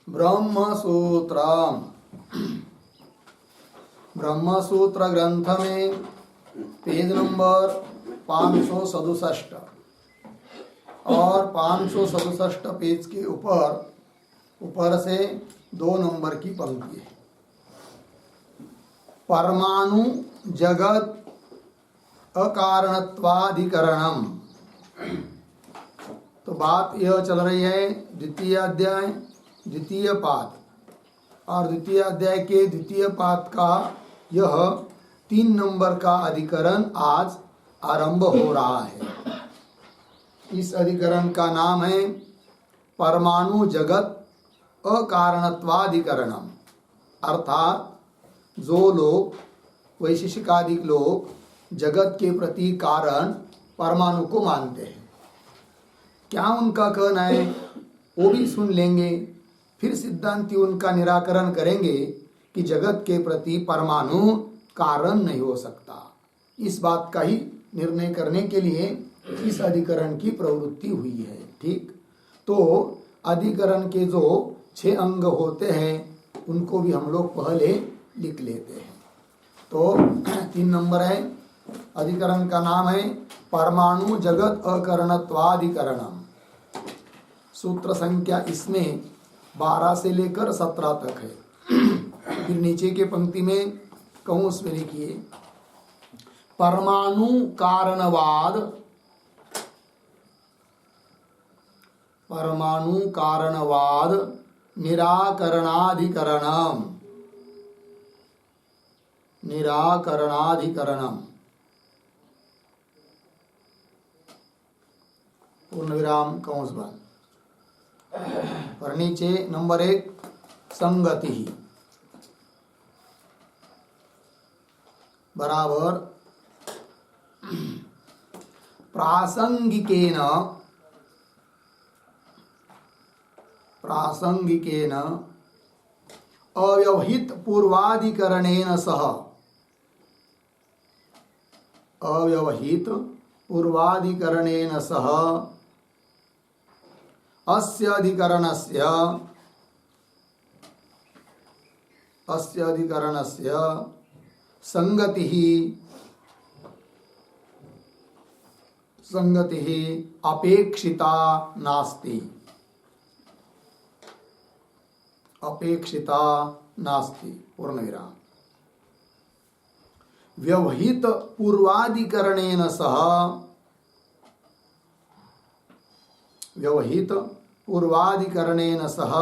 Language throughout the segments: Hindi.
ब्रह्मसूत्र ब्रह्मसूत्र ग्रंथ में पेज नंबर 567 और 567 पेज के ऊपर से 2 नंबर की पंक्ति है। परमाणु जगत अकारणत्वाधिकरणम। तो बात यह चल रही है द्वितीय अध्याय द्वितीय पाद और द्वितीय अध्याय के द्वितीय पाद का यह 3 नंबर का अधिकरण आज आरंभ हो रहा है। इस अधिकरण का नाम है परमाणु जगत अकारणत्वाधिकरणम। अर्थात जो लोग वैशेषिकादिक लोग जगत के प्रति कारण परमाणु को मानते हैं, क्या उनका कहना है वो भी सुन लेंगे। फिर सिद्धांती उनका निराकरण करेंगे कि जगत के प्रति परमाणु कारण नहीं हो सकता। इस बात का ही निर्णय करने के लिए इस अधिकरण की प्रवृत्ति हुई है। ठीक, तो अधिकरण के जो 6 अंग होते हैं उनको भी हम लोग पहले लिख लेते हैं। तो 3 नंबर है, अधिकरण का नाम है परमाणु जगत अकरणत्वाधिकरणम। सूत्र संख्या इसमें 12 से लेकर 17 तक है। फिर नीचे के पंक्ति में कौंस में लिखिए परमाणु कारणवाद, परमाणु कारणवाद निराकरणाधिकरणम, निराकरणाधिकरणम। पूर्ण विराम कौंस बंद। और नीचे नंबर 1 संगति बराबर प्रासंगिकेन अव्यवहित पूर्वाधिकरणेन सह, अव्यवहित पूर्वाधिकरणेन सह अस्य अधिकरणस्य संगतिः अपेक्षिता नास्ति, अपेक्षिता नास्ति। पूर्ण विराम। व्यवहित पूर्वाधिकरणेन सह, व्यवहित पूर्वाधिकरणेन सह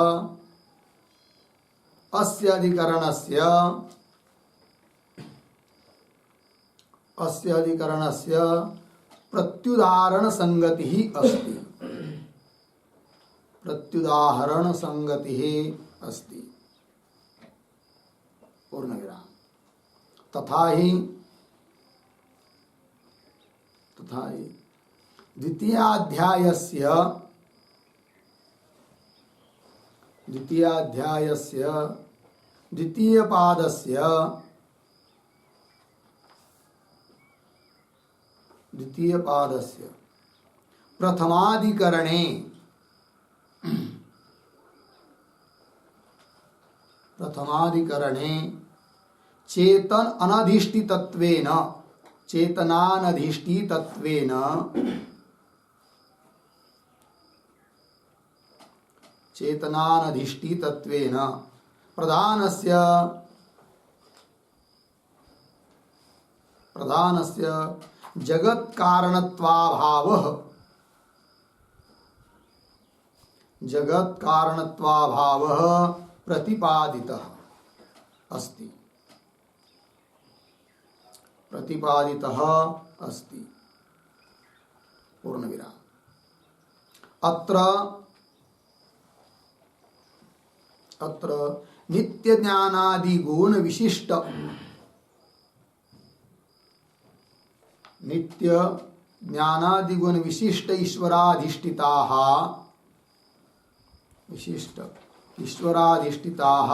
अस्य अधिकरणस्य प्रत्युदाहरण संगतिः अस्ति, प्रत्युदाहरण संगतिः अस्ति। पूर्ण विराम। तथा ही द्वितीयाध्यायस्य द्वितीय पादस्य प्रथमाधिकरणे चेतन अनधिष्ठितत्वेन, चेतनानधिष्ठितत्वेन प्रधानस्य जगत कारणत्वाभावः प्रतिपादितः अस्ति, प्रतिपादितः अस्ति। पूर्ण विराम। अत्र नित्य ज्ञानादि गुण विशिष्ट, नित्य ज्ञानादि गुण विशिष्ट ईश्वराधिष्ठिताः, विशिष्ट ईश्वराधिष्ठिताः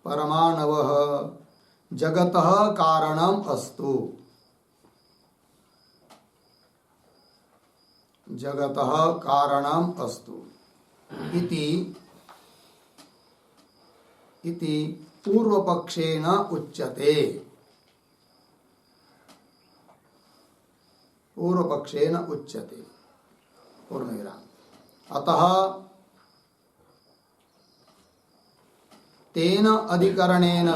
परमाणवः जगतः कारणम अस्तु। जगतः कारणम अस्तु इति पूर्वपक्षेन उच्यते। पूर्वपक्षेन उच्यते पूर्णविराम। अतः तेन अधिकरणेन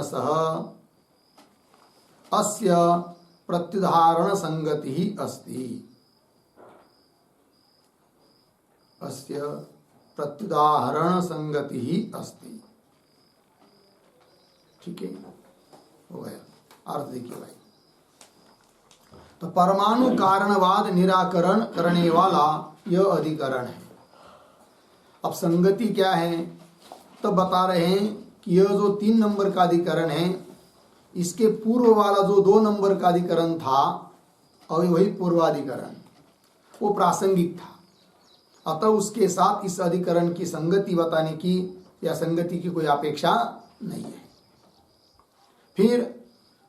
सह अस्य प्रत्युदाहरण संगति अस्ति। अस्य प्रत्युदाहरण संगति अस्ति। ठीक है, हो गया। अर्थ देखिए भाई, तो परमाणु कारणवाद निराकरण करने वाला यह अधिकरण है। अब संगति क्या है, तो बता रहे हैं कि यह जो 3 नंबर का अधिकरण है, इसके पूर्व वाला जो 2 नंबर का अधिकरण था, और वही पूर्वाधिकरण, वो प्रासंगिक था। अतः उसके साथ इस अधिकरण की संगति बताने की या संगति की कोई अपेक्षा नहीं है। फिर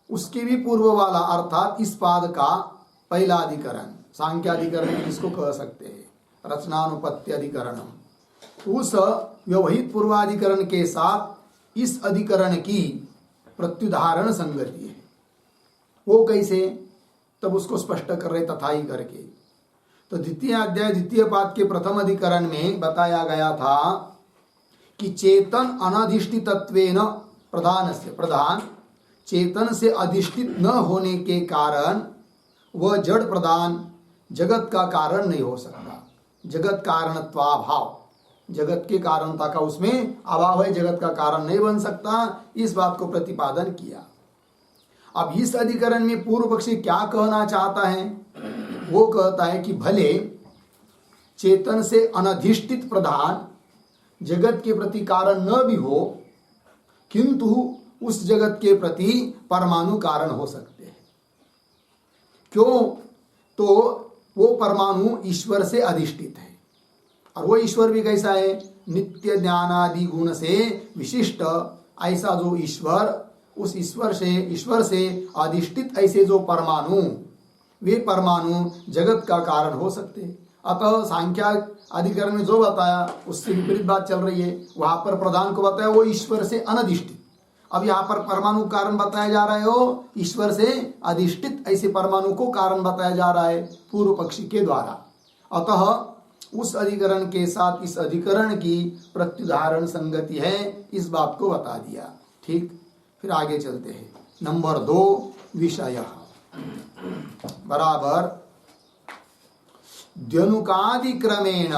उसके भी पूर्व वाला अर्थात इस पाद का पहला अधिकरण, सांख्याधिकरण जिसको कह सकते हैं, रचनानुपत्ति अधिकरणम, उस व्यवहित पूर्वाधिकरण के साथ इस अधिकरण की प्रत्युदाहरण संगति है। वो कैसे, तब उसको स्पष्ट कर रहे तथा ही करके। तो द्वितीय अध्याय द्वितीय पाद के प्रथम अधिकरण में बताया गया था कि चेतन अनधिष्ठितत्वेन प्रधान चेतन से अधिष्ठित न होने के कारण वह जड़ प्रधान जगत का कारण नहीं हो सकता। जगत कारणत्वाभाव, जगत के कारणता का उसमें अभाव है, जगत का कारण नहीं बन सकता। इस बात को प्रतिपादन किया। अब इस अधिकरण में पूर्व पक्षी क्या कहना चाहता है, वो कहता है कि भले चेतन से अनधिष्ठित प्रधान जगत के प्रति कारण न भी हो, किंतु उस जगत के प्रति परमाणु कारण हो सकते हैं। क्यों, तो वो परमाणु ईश्वर से अधिष्ठित है, और वो ईश्वर भी कैसा है, नित्य ज्ञानादि गुण से विशिष्ट। ऐसा जो ईश्वर, उस ईश्वर से अधिष्ठित ऐसे जो परमाणु, वे परमाणु जगत का कारण हो सकते हैं। अतः सांख्या अधिकरण में जो बताया उससे विपरीत बात चल रही है। वहां पर प्रधान को बताया वो ईश्वर से अनधिष्ठित, अब यहाँ पर परमाणु कारण बताया जा रहा है वो ईश्वर से अधिष्ठित ऐसे परमाणु को कारण बताया जा रहा है पूर्व पक्षी के द्वारा। अतः उस अधिकरण के साथ इस अधिकरण की प्रत्युदाहरण संगति है, इस बात को बता दिया। ठीक, फिर आगे चलते हैं। नंबर 2 विषय बराबर द्व्यनुकादिक्रमेण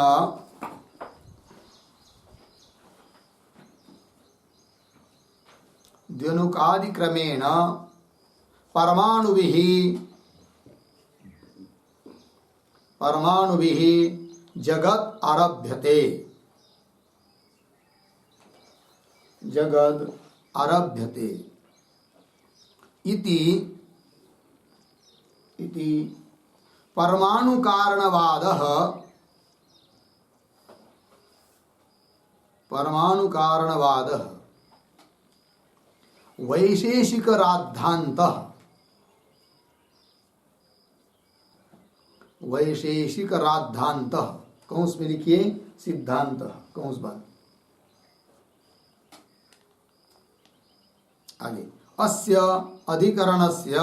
परमाणुभिः जगत् आरभ्यते इति परमाणु कारणवादः वैशेषिक राद्धांत कंस में लिखिए सिद्धांत कंस बंद। आगे अस्य अधिकरणस्य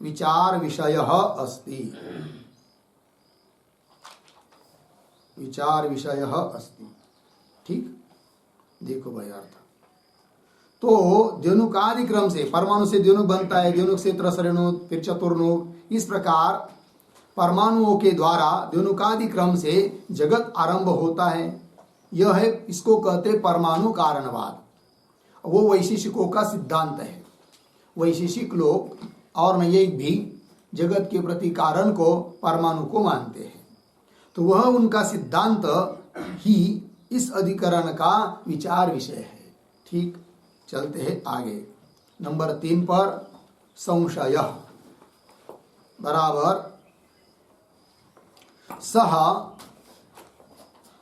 विचार विषयः अस्ति। ठीक, देखो भाई अर्थ। तो द्व्यनुकादि क्रम से परमाणु से द्व्यनुक बनता है, द्व्यनुक से त्रसरेणुक, फिर चतुर्नुक, इस प्रकार परमाणुओं के द्वारा द्व्यनुकादि क्रम से जगत आरंभ होता है। यह है, इसको कहते परमाणु कारणवाद। वो वैशेषिकों का सिद्धांत है। वैशेषिक लोग और नैयायिक भी जगत के प्रति कारण को परमाणु को मानते हैं, तो वह उनका सिद्धांत ही इस अधिकरण का विचार विषय है। ठीक, चलते हैं आगे। नंबर 3 पर संशय बराबर सह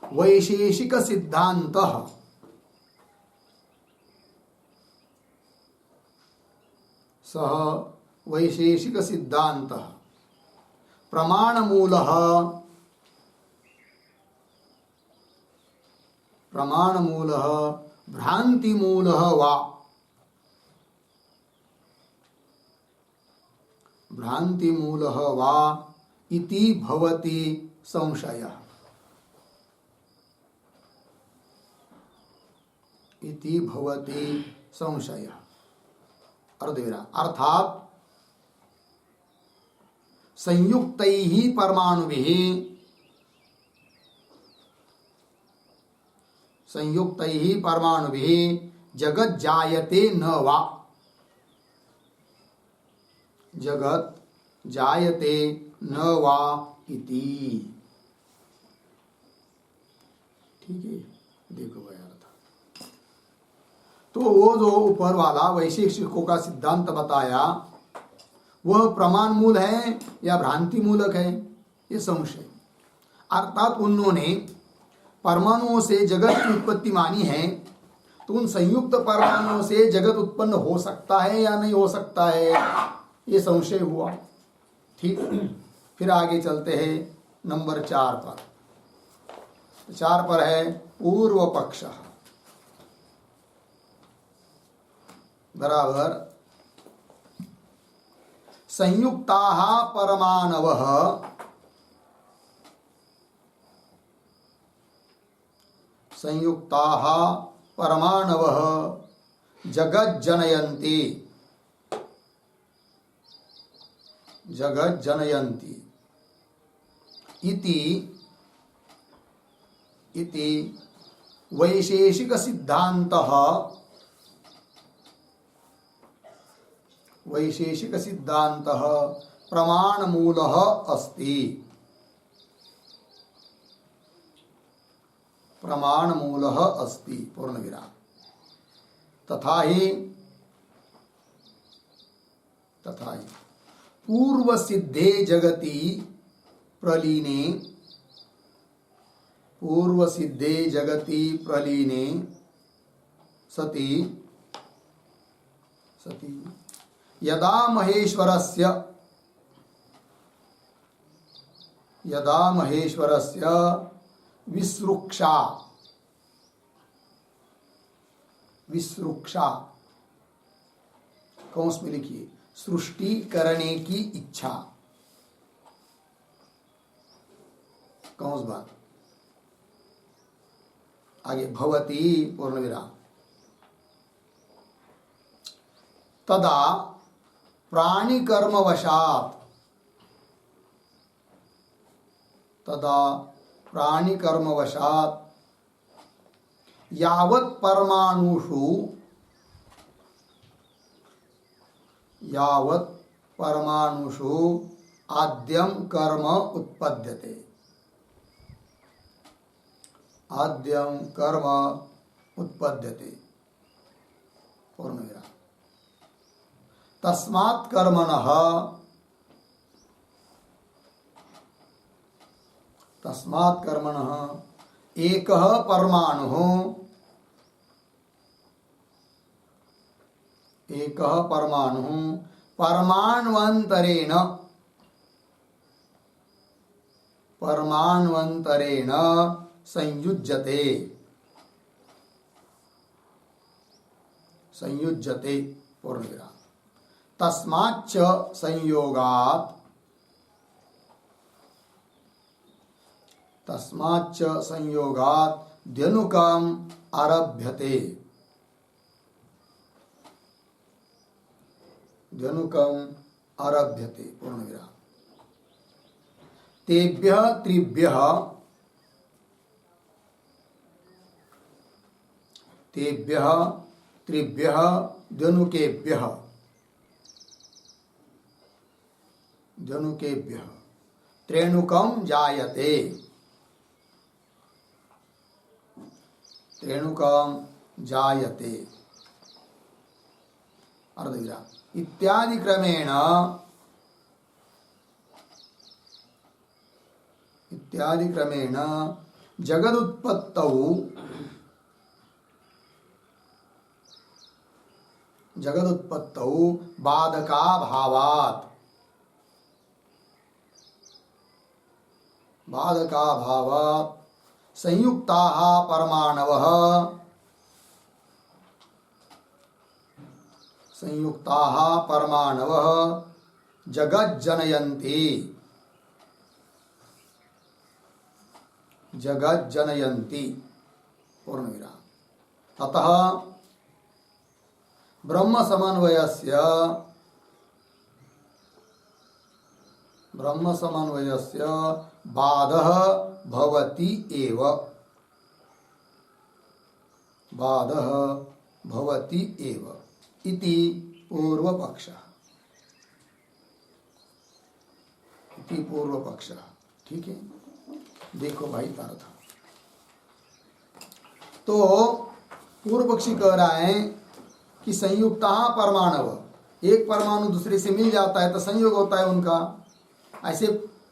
वैशेषिक सिद्धांत सह वैशेषिक सिद्धांत प्रमाणमूलः भ्रांतिमूलः वा इति भवति संशयः। अर्थात संयुक्तैः परमाणुभिः जगत् जायते न वा इति। ठीक है, देखो भाई अर्थ। तो वो जो ऊपर वाला वैशेषिकों का सिद्धांत बताया वह प्रमाण मूल है या भ्रांति मूलक है, ये संशय। अर्थात उन्होंने परमाणुओं से जगत की उत्पत्ति मानी है, तो उन संयुक्त परमाणुओं से जगत उत्पन्न हो सकता है या नहीं हो सकता है, ये संशय हुआ। ठीक, फिर आगे चलते हैं नंबर 4 पर। 4 पर है पूर्व पक्ष बराबर संयुक्ताः परमाणवः जगज्जनयन्ति इति वैशेषिक सिद्धान्तः प्रमाणमूलः अस्ति। पूर्णविराम। तथा ही पूर्व सिद्धे जगति प्रलीने सति यदा महेश्वरस्य विसृक्षा कौंस में लिखिए सृष्टि करने की इच्छा, कौंस बात आगे भवती पूर्णविराम। तदा प्राणिकर्मवशात् यावत् परमाणुषु आद्यं कर्म उत्पद्यते। पूर्णविराम। तस्मात् कर्मणः एकः परमाणुः परमाण्वन्तरेण संयुज्यते। पूर्णविराम। तस्माच्च संयोगात् द्यनुकम् आरभ्यते। पूर्णविराम। तेभ्यः त्रिभ्यः द्यनुकेभ्यः त्रेणुकं जायते। अर्धविराम। इत्यादि क्रमेण जगदुत्पत्तौ जगदुत्पत्तौ बाधकाभावात् संयुक्ताः परमाणवः जगज्जनयन्ति पूर्णविराम। अतः ब्रह्म समन्वयस्य बाधः भवति एव इति पूर्वपक्षः। ठीक है, देखो भाई तारथ। तो पूर्व पक्षी कह रहा है कि संयुक्ता परमाणु, एक परमाणु दूसरे से मिल जाता है तो संयोग होता है उनका। ऐसे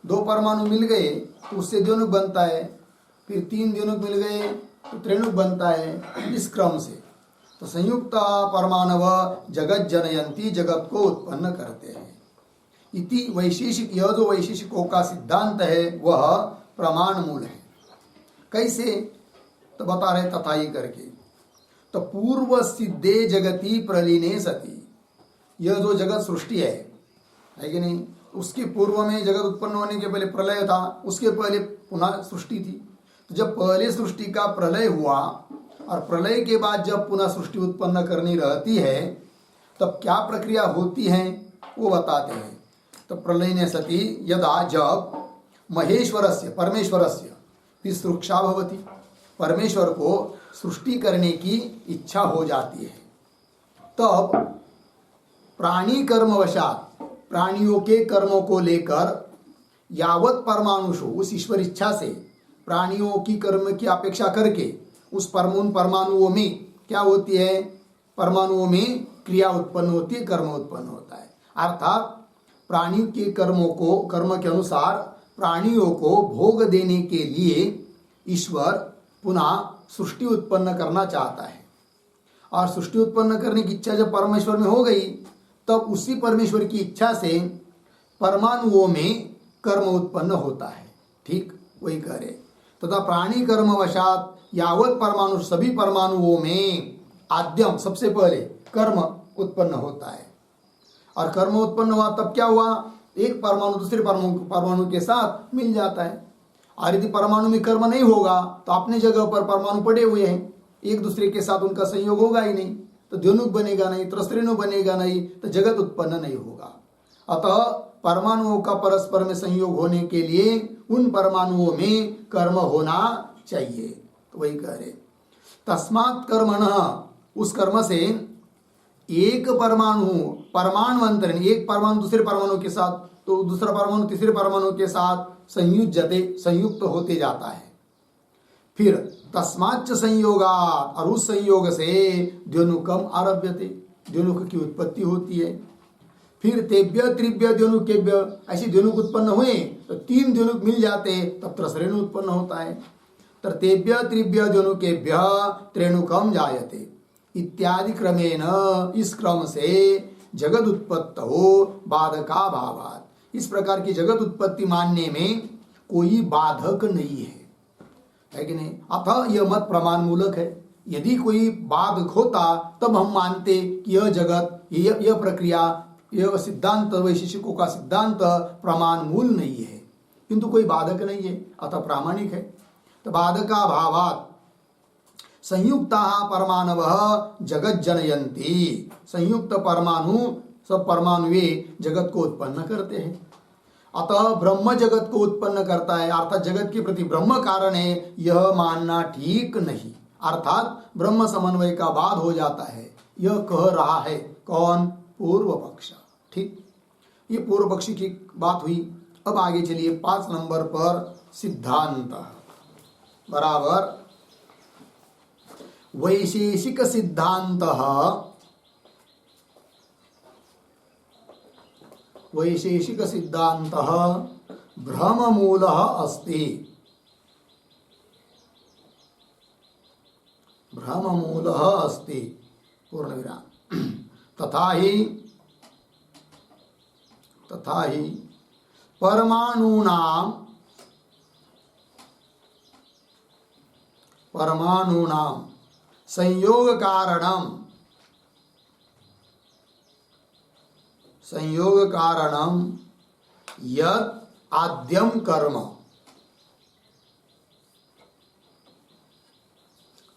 दो परमाणु मिल गए तो उससे द्विणुक बनता है, फिर तीन द्विणुक मिल गए तो त्रिणुक बनता है, इस क्रम से। तो संयुक्त परमाणव जगत जनयंती, जगत को उत्पन्न करते हैं। इति वैशेषिक, यह जो वैशेषिकों का सिद्धांत है वह प्रमाण मूल है। कैसे? तो बता रहे तथा ही करके। तो पूर्व सिद्धे जगति प्रलीने सती, यह जो जगत सृष्टि है कि नहीं, उसके पूर्व में जगत उत्पन्न होने के पहले प्रलय था, उसके पहले पुनः सृष्टि थी। तो जब पहले सृष्टि का प्रलय हुआ और प्रलय के बाद जब पुनः सृष्टि उत्पन्न करनी रहती है तब क्या प्रक्रिया होती है वो बताते हैं। तो प्रलयने सति यदा, जब महेश्वरस्य परमेश्वरस्य तिसृक्षा भवति, परमेश्वर को सृष्टि करने की इच्छा हो जाती है, तब प्राणी कर्मवशात, प्राणियों के कर्मों को लेकर यावत परमाणुषु, उस ईश्वर इच्छा से प्राणियों की कर्म की अपेक्षा करके उस परमाणुओं में क्या होती है, परमाणुओं में क्रिया उत्पन्न होती है, कर्म उत्पन्न होता है। अर्थात प्राणी के कर्म के अनुसार प्राणियों को भोग देने के लिए ईश्वर पुनः सृष्टि उत्पन्न करना चाहता है। और सृष्टि उत्पन्न करने की इच्छा जब परमेश्वर में हो गई तब उसी परमेश्वर की इच्छा से परमाणुओं में कर्म उत्पन्न होता है। ठीक वही कह रहे। तथा प्राणी कर्मवशात यावत परमाणु, सभी परमाणुओं में आद्यम, सबसे पहले कर्म उत्पन्न होता है। और कर्म उत्पन्न हुआ तब क्या हुआ, एक परमाणु दूसरे परमाणु के साथ मिल जाता है। और यदि परमाणु में कर्म नहीं होगा तो अपने जगह पर परमाणु पड़े हुए हैं, एक दूसरे के साथ उनका संयोग होगा ही नहीं, तो द्विणुक बनेगा नहीं, त्रस्त्रिणुक बनेगा नहीं, तो जगत उत्पन्न नहीं होगा। अतः परमाणुओं का परस्पर में संयोग होने के लिए उन परमाणुओं में कर्म होना चाहिए। तो वही कह रहे, तस्मात् कर्मणः, उस कर्म से एक परमाणु परमाणुअंतरण, एक परमाणु दूसरे परमाणु के साथ, तो दूसरा परमाणु तीसरे परमाणु के साथ संयुक्त होते जाता है। फिर तस्माच्च संयोगात्, और उस संयोग से द्विणुकम आरभ्यते, द्विणुक की उत्पत्ति होती है। फिर तेभ्य त्रिभ्य द्विणुकेभ्य, ऐसे द्विणुक उत्पन्न हुए तो तीन द्विणुक मिल जाते तब त्रसरेणु उत्पन्न होता है। तेभ्य त्रिभ्य द्विणुकेभ्य त्रेणुकम जायते इत्यादि क्रमेण, इस क्रम से जगद उत्पत्तौ बाधका भावात्, इस प्रकार की जगत उत्पत्ति मानने में कोई बाधक नहीं है कि नहीं। अतः यह मत प्रमाण मूलक है। यदि कोई बाधक होता तब हम मानते कि यह जगत, यह प्रक्रिया, यह सिद्धांत, वैशेषिकों का सिद्धांत प्रमाण मूल नहीं है, किंतु कोई बाधक नहीं है, अतः प्रामाणिक है। तो बाधका भावात् संयुक्ताः परमाणवः जगत जनयन्ति, संयुक्त परमाणु, सब परमाणु जगत को उत्पन्न करते हैं। अतः ब्रह्म जगत को उत्पन्न करता है, अर्थात जगत के प्रति ब्रह्म कारण है, यह मानना ठीक नहीं। अर्थात ब्रह्म समन्वय का बाध हो जाता है, यह कह रहा है कौन, पूर्व पक्ष। ठीक, ये पूर्व पक्षी की बात हुई। अब आगे चलिए 5 नंबर पर सिद्धांत बराबर वैशेषिक सिद्धांत, वैशेषिक सिद्धांत भ्रममूलः अस्ति, भ्रममूलः अस्ति पूर्णविराम। तथा ही परमाणूनां संयोग कारणम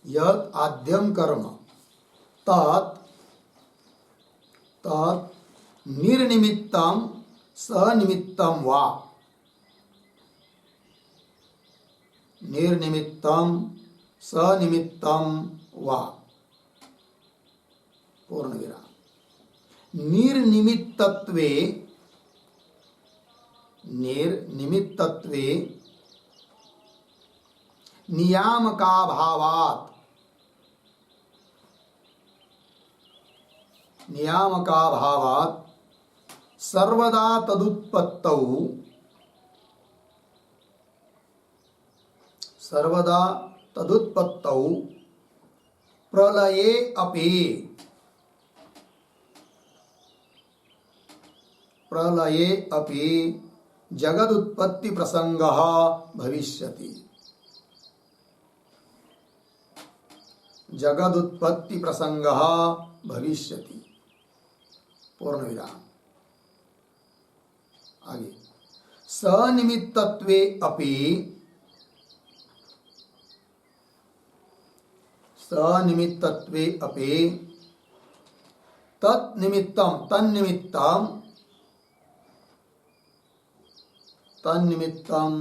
यत् आद्यम कर्म तत् निर्निमित्तं सनिमित्तं वा पूर्ण विराम। निर्निमित्तत्वे नियामकाभावात् सर्वदा तदुत्पत्तौ प्रलये अपि जगदुत्पत्ति प्रसंगः भविष्यति। पूर्ण विराम। आगे सनिमित्तत्वे अपि तन्निमित्तं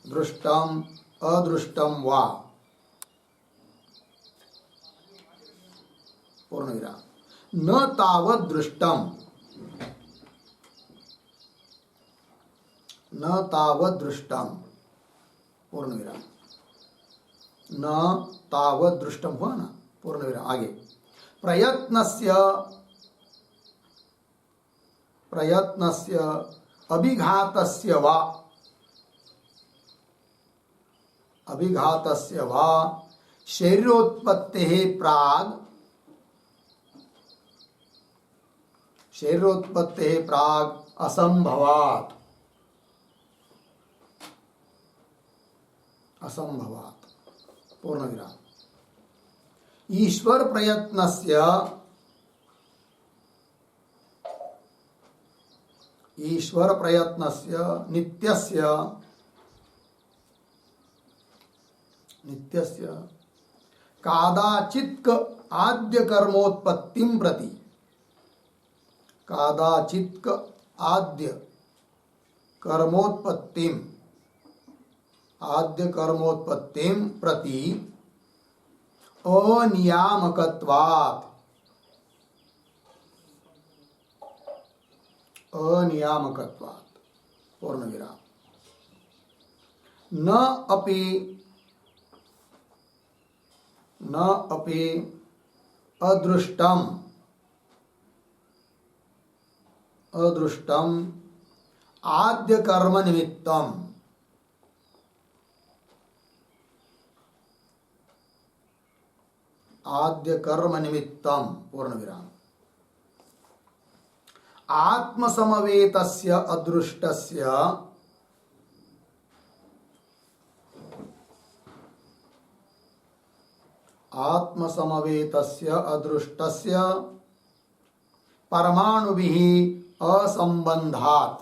दृष्टम अदृष्टम वा पूर्ण विराम। न तावत् दृष्टम पूर्ण विराम। न तावत् दृष्टम हुआ ना, पूर्ण विराम। आगे प्रयत्नस्य अभिघातस्य वा शरीरोत्पत्तेः प्राग असंभवात् पूर्ण विराम। ईश्वर प्रयत्नस्य नित्यस्य कादाचित् आद्य कर्मोत्पत्तिं प्रति अनियामकत्वात् पूर्ण विराम। न अपि अदृष्टम आद्य कर्म निमित्तम पूर्ण विराम। आत्मसमवेतस्य अदृष्टस्य परमाणुभिः असंबंधात्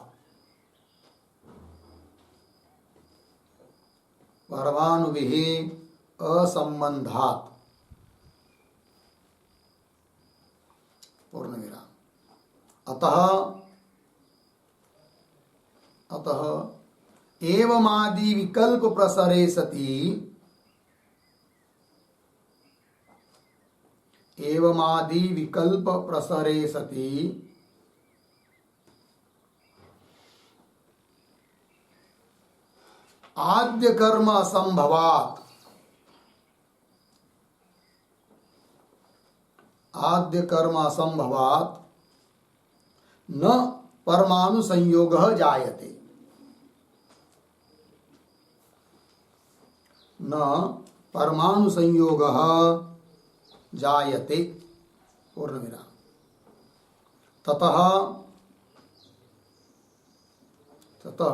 पूर्ण विराम। अतः एवमादि विकल्प प्रसरे सति आद्य कर्म असंभवात् न परमाणु संयोगः जायते। न परमाणु संयोगः जायते पूर्णविराम ततः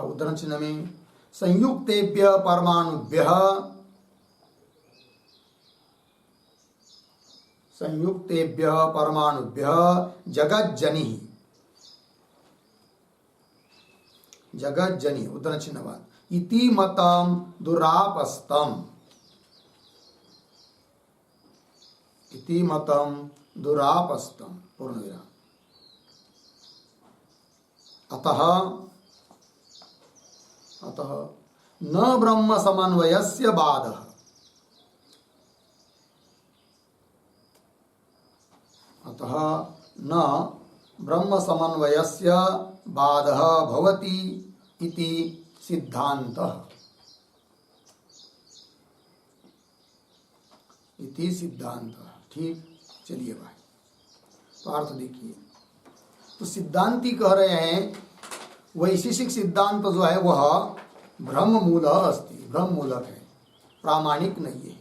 उद्धरण चिन्ह में संयुक्तेभ्य परमाणुभ्य जगज्जनि उद्धरण चिन्हवाद इति मतम दुरापस्तम पूर्णविराम अतः न ब्रह्म समन्वयस्य बाधः भवति इति सिद्धान्तः ठीक। चलिए भाई पार्थ देखिए, तो सिद्धांती कह रहे हैं वैशेषिक सिद्धांत जो है वह ब्रह्म मूलः अस्ति, ब्रह्म मूलक है, प्रामाणिक नहीं है।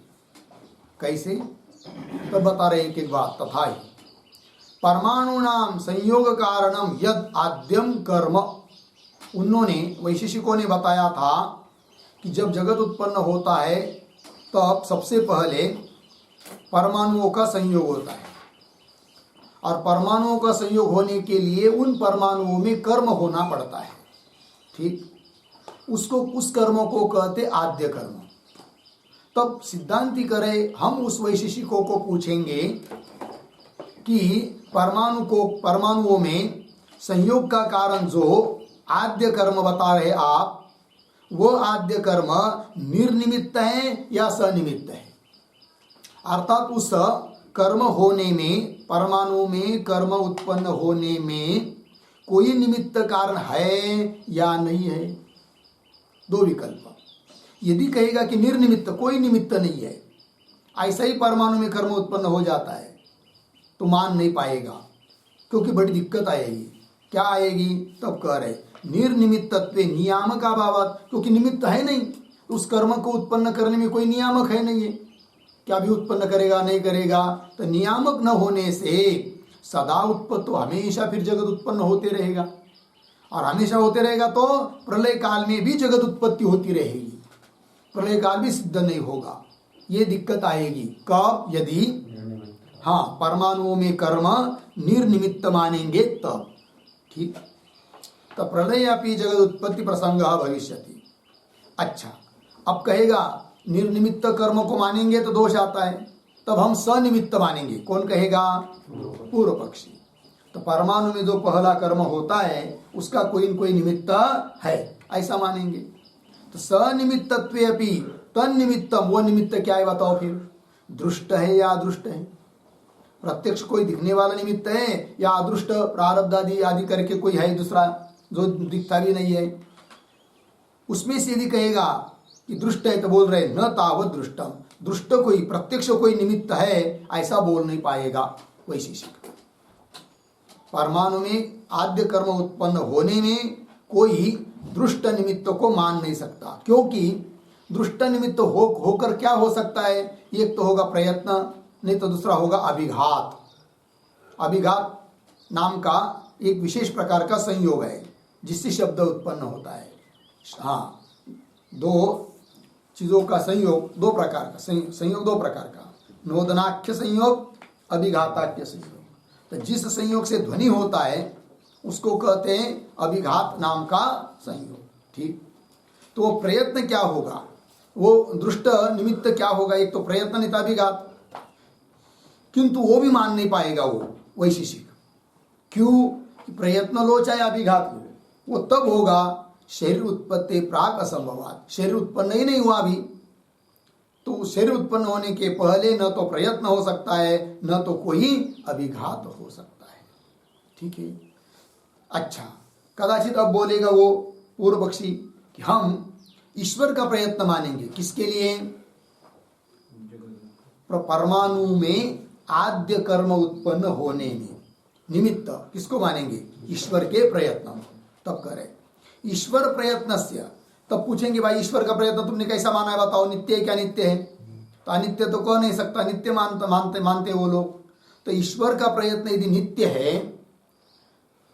कैसे? तो बता रहे एक बात। तथा ही परमाणुनाम संयोग कारणम यद आद्यम कर्म, उन्होंने वैशेषिकों ने बताया था कि जब जगत उत्पन्न होता है तब सबसे पहले परमाणुओं का संयोग होता है, और परमाणुओं का संयोग होने के लिए उन परमाणुओं में कर्म होना पड़ता है। ठीक, उसको उस कर्मों को कहते आद्य कर्म। तब सिद्धांती करे, हम उस वैशेषिकों को पूछेंगे कि परमाणुओं में संयोग का कारण जो आद्य कर्म बता रहे आप, वो आद्य कर्म निर्निमित्त है या सनिमित्त है? अर्थात उस कर्म होने में, परमाणु में कर्म उत्पन्न होने में कोई निमित्त कारण है या नहीं है? दो विकल्प। यदि कहेगा कि निर्निमित्त, कोई निमित्त नहीं है, ऐसा ही परमाणु में कर्म उत्पन्न हो जाता है, तो मान नहीं पाएगा, क्योंकि बड़ी दिक्कत आएगी। क्या आएगी? तब कह रहे निर्निमित्तत्वे नियामक अभावत, क्योंकि निमित्त है नहीं, उस कर्म को उत्पन्न करने में कोई नियामक है नहीं है। क्या भी उत्पन्न करेगा नहीं करेगा, तो नियामक न होने से सदा उत्पन्न, तो हमेशा फिर जगत उत्पन्न होते रहेगा, और हमेशा होते रहेगा तो प्रलय काल में भी जगत उत्पत्ति होती रहेगी, प्रलय काल भी सिद्ध नहीं होगा। ये दिक्कत आएगी कब? यदि परमाणुओं में कर्म निर्निमित्त मानेंगे तब। ठीक, तो प्रलय अपि जगत उत्पत्ति प्रसंग भविष्यति। अच्छा, अब कहेगा निर्निमित्त कर्म को मानेंगे तो दोष आता है, तब हम सनिमित्त मानेंगे। कौन कहेगा? पूर्व पक्षी। तो परमाणु में जो पहला कर्म होता है उसका कोई न कोई निमित्त है, ऐसा मानेंगे। तो सनिमित्तत्वे अपि तन्निमित्तम, वो निमित्त क्या है बताओ फिर? दृष्ट है या अदृष्ट है? प्रत्यक्ष कोई दिखने वाला निमित्त है या अदृष्ट प्रारब्ध आदि करके कोई है दूसरा जो दिखता भी नहीं है? उसमें से यदि कहेगा कि दृष्ट है तो बोल रहे न तावत दृष्टम, दृष्ट कोई प्रत्यक्ष कोई निमित्त है ऐसा बोल नहीं पाएगा वैशेषिक। परमाणु में आद्य कर्म उत्पन्न होने में कोई दृष्ट निमित्त को मान नहीं सकता, क्योंकि दृष्ट निमित्त होकर क्या हो सकता है? एक तो होगा प्रयत्न, नहीं तो दूसरा होगा अभिघात। अभिघात नाम का एक विशेष प्रकार का संयोग है जिससे शब्द उत्पन्न होता है। हाँ, दो चीजों का संयोग दो प्रकार का, संयोग दो प्रकार का, नोदनाख्य संयोग, अभिघाताख्य संयोग। तो जिस संयोग से ध्वनि होता है उसको कहते हैं अभिघात नाम का संयोग। ठीक, तो वो प्रयत्न क्या होगा? वो दृष्ट निमित्त क्या होगा? एक तो प्रयत्न नहीं था अभिघात, किंतु वो भी मान नहीं पाएगा वो वैशेषिक। क्यों? प्रयत्न लो चाहे अभिघात लो, वो तब होगा शरीर उत्पत्ति प्राक असंभवात। शरीर उत्पन्न ही नहीं हुआ अभी, तो शरीर उत्पन्न होने के पहले न तो प्रयत्न हो सकता है न तो कोई अभिघात हो सकता है। ठीक है। अच्छा, कदाचित अब बोलेगा वो पूर्व पक्षी कि हम ईश्वर का प्रयत्न मानेंगे। किसके लिए? परमाणु में आद्य कर्म उत्पन्न होने में निमित्त किसको मानेंगे? ईश्वर के प्रयत्न। तब करें ईश्वर प्रयत्नस्य तब पूछेंगे भाई ईश्वर का प्रयत्न तुमने कैसा माना है, बताओ नित्य है क्या नित्य है? तो अनित्य तो कह नहीं सकता, नित्य मानते वो लोग। तो ईश्वर का प्रयत्न यदि नित्य है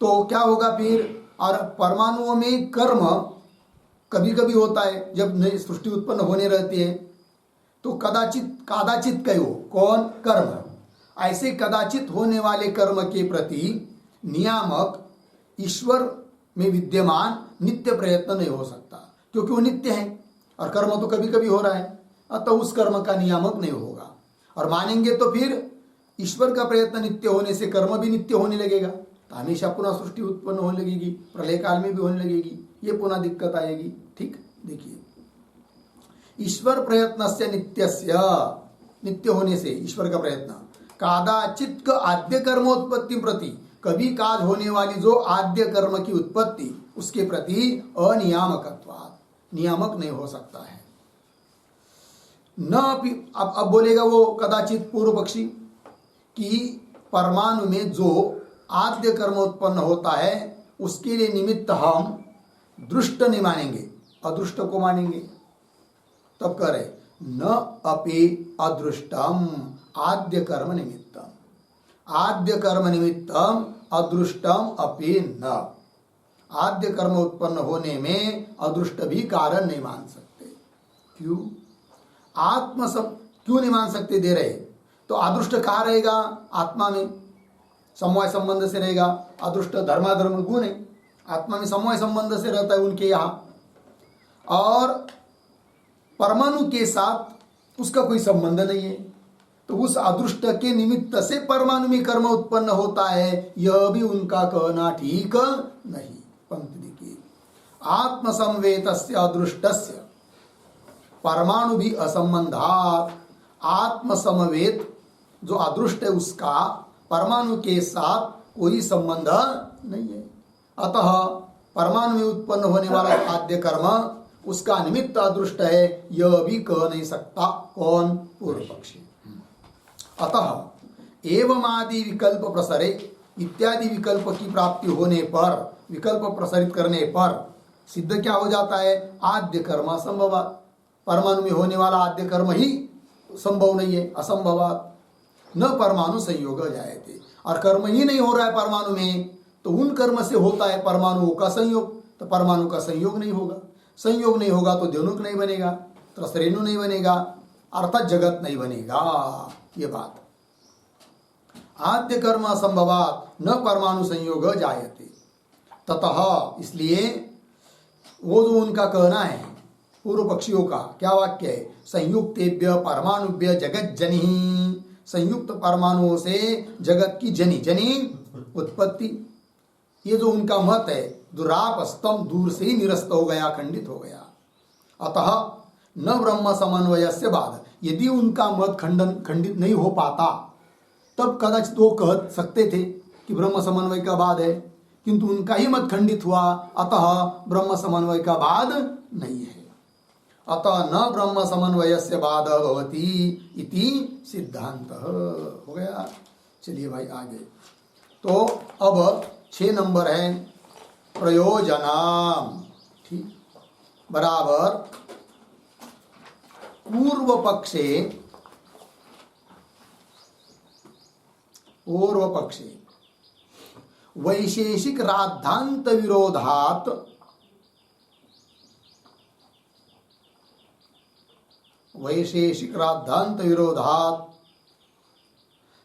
तो क्या होगा फिर? और परमाणुओं में कर्म कभी कभी होता है, जब नई सृष्टि उत्पन्न होने रहती है तो कदाचित कहो कौन? कर्म। ऐसे कदाचित होने वाले कर्म के प्रति नियामक ईश्वर में विद्यमान नित्य प्रयत्न नहीं हो सकता, क्योंकि वो नित्य है और कर्म तो कभी कभी हो रहा है, अतः उस कर्म का नियामक नहीं होगा। और मानेंगे तो फिर ईश्वर का प्रयत्न नित्य होने से कर्म भी नित्य होने लगेगा, तो हमेशा पुनः सृष्टि उत्पन्न होने लगेगी, प्रलय काल में भी होने लगेगी, ये पुनः दिक्कत आएगी। ठीक, देखिए ईश्वर प्रयत्न से नित्य होने से ईश्वर का प्रयत्न कादाचित आद्य कर्मोत्पत्ति प्रति, कभी काज होने वाली जो आद्य कर्म की उत्पत्ति उसके प्रति अनियामकत्वात्, नियामक नहीं हो सकता है। न अब बोलेगा वो कदाचित पूर्व पक्षी कि परमाणु में जो आद्य कर्म उत्पन्न होता है उसके लिए निमित्त हम दृष्ट नहीं मानेंगे, अदृष्ट को मानेंगे। तब कह रहे न अपि अदृष्टम आद्य कर्म निमित्तम, आद्य कर्म निमित्तम अदृष्टम अपि न, आद्य कर्म उत्पन्न होने में अदृष्ट भी कारण नहीं मान सकते। क्यों? क्यों नहीं मान सकते दे रहे? तो अदृष्ट कहाँ रहेगा? आत्मा में समवाय संबंध से रहेगा। अदृष्ट धर्माधर्म गुण है, आत्मा में समवाय संबंध से रहता है उनके यहाँ, और परमाणु के साथ उसका कोई संबंध नहीं है। तो उस अदृष्ट के निमित्त से परमाणु में कर्म उत्पन्न होता है, यह भी उनका कहना ठीक नहीं। पंक्ति देखिए, आत्मसंवेतस्य अदृष्टस्य परमाणु भी असंबंधात, आत्मसमवेत जो अदृष्ट है उसका परमाणु के साथ कोई संबंध नहीं है। अतः परमाणु में उत्पन्न होने वाला आद्य कर्म उसका निमित्त अदृष्ट है, यह भी कह नहीं सकता कौन? पूर्व पक्षी। अतः एवमादि विकल्प प्रसरे, इत्यादि विकल्प की प्राप्ति होने पर, विकल्प प्रसारित करने पर सिद्ध क्या हो जाता है? आद्य कर्म असंभवात, परमाणु में होने वाला आद्य कर्म ही संभव नहीं है, असंभवात। न परमाणु संयोग जायते, और कर्म ही नहीं हो रहा है परमाणु में, तो उन कर्म से होता है परमाणुओं का संयोग, तो परमाणु का संयोग नहीं होगा, संयोग नहीं होगा तो द्योनुक नहीं बनेगा, त्रसरेणु नहीं बनेगा, अर्थात जगत नहीं बनेगा। ये बात आद्य कर्म असंभवात न परमाणु संयोग जायते, ततः इसलिए वो जो उनका कहना है पूर्व पक्षियों का, क्या वाक्य है? संयुक्तेभ्य परमाणुभ्य जगत जनि, संयुक्त परमाणुओं से जगत की जनी उत्पत्ति, ये जो उनका मत है दुरापस्तम, दूर से ही निरस्त हो गया, खंडित हो गया। अतः न ब्रह्म समन्वय से बाद, यदि उनका मत खंडित नहीं हो पाता तब कदाचित वो कह सकते थे कि ब्रह्म समन्वय का बाद है, किंतु उनका ही मत खंडित हुआ, अतः ब्रह्म समन्वय का बाद नहीं है। अतः न ब्रह्म समन्वय से बाद भवति इति सिद्धांत हो गया। चलिए भाई आगे, तो अब 6 नंबर है प्रयोजनम। ठीक, बराबर पूर्व पक्षे वैशेषिक राद्धांत विरोधात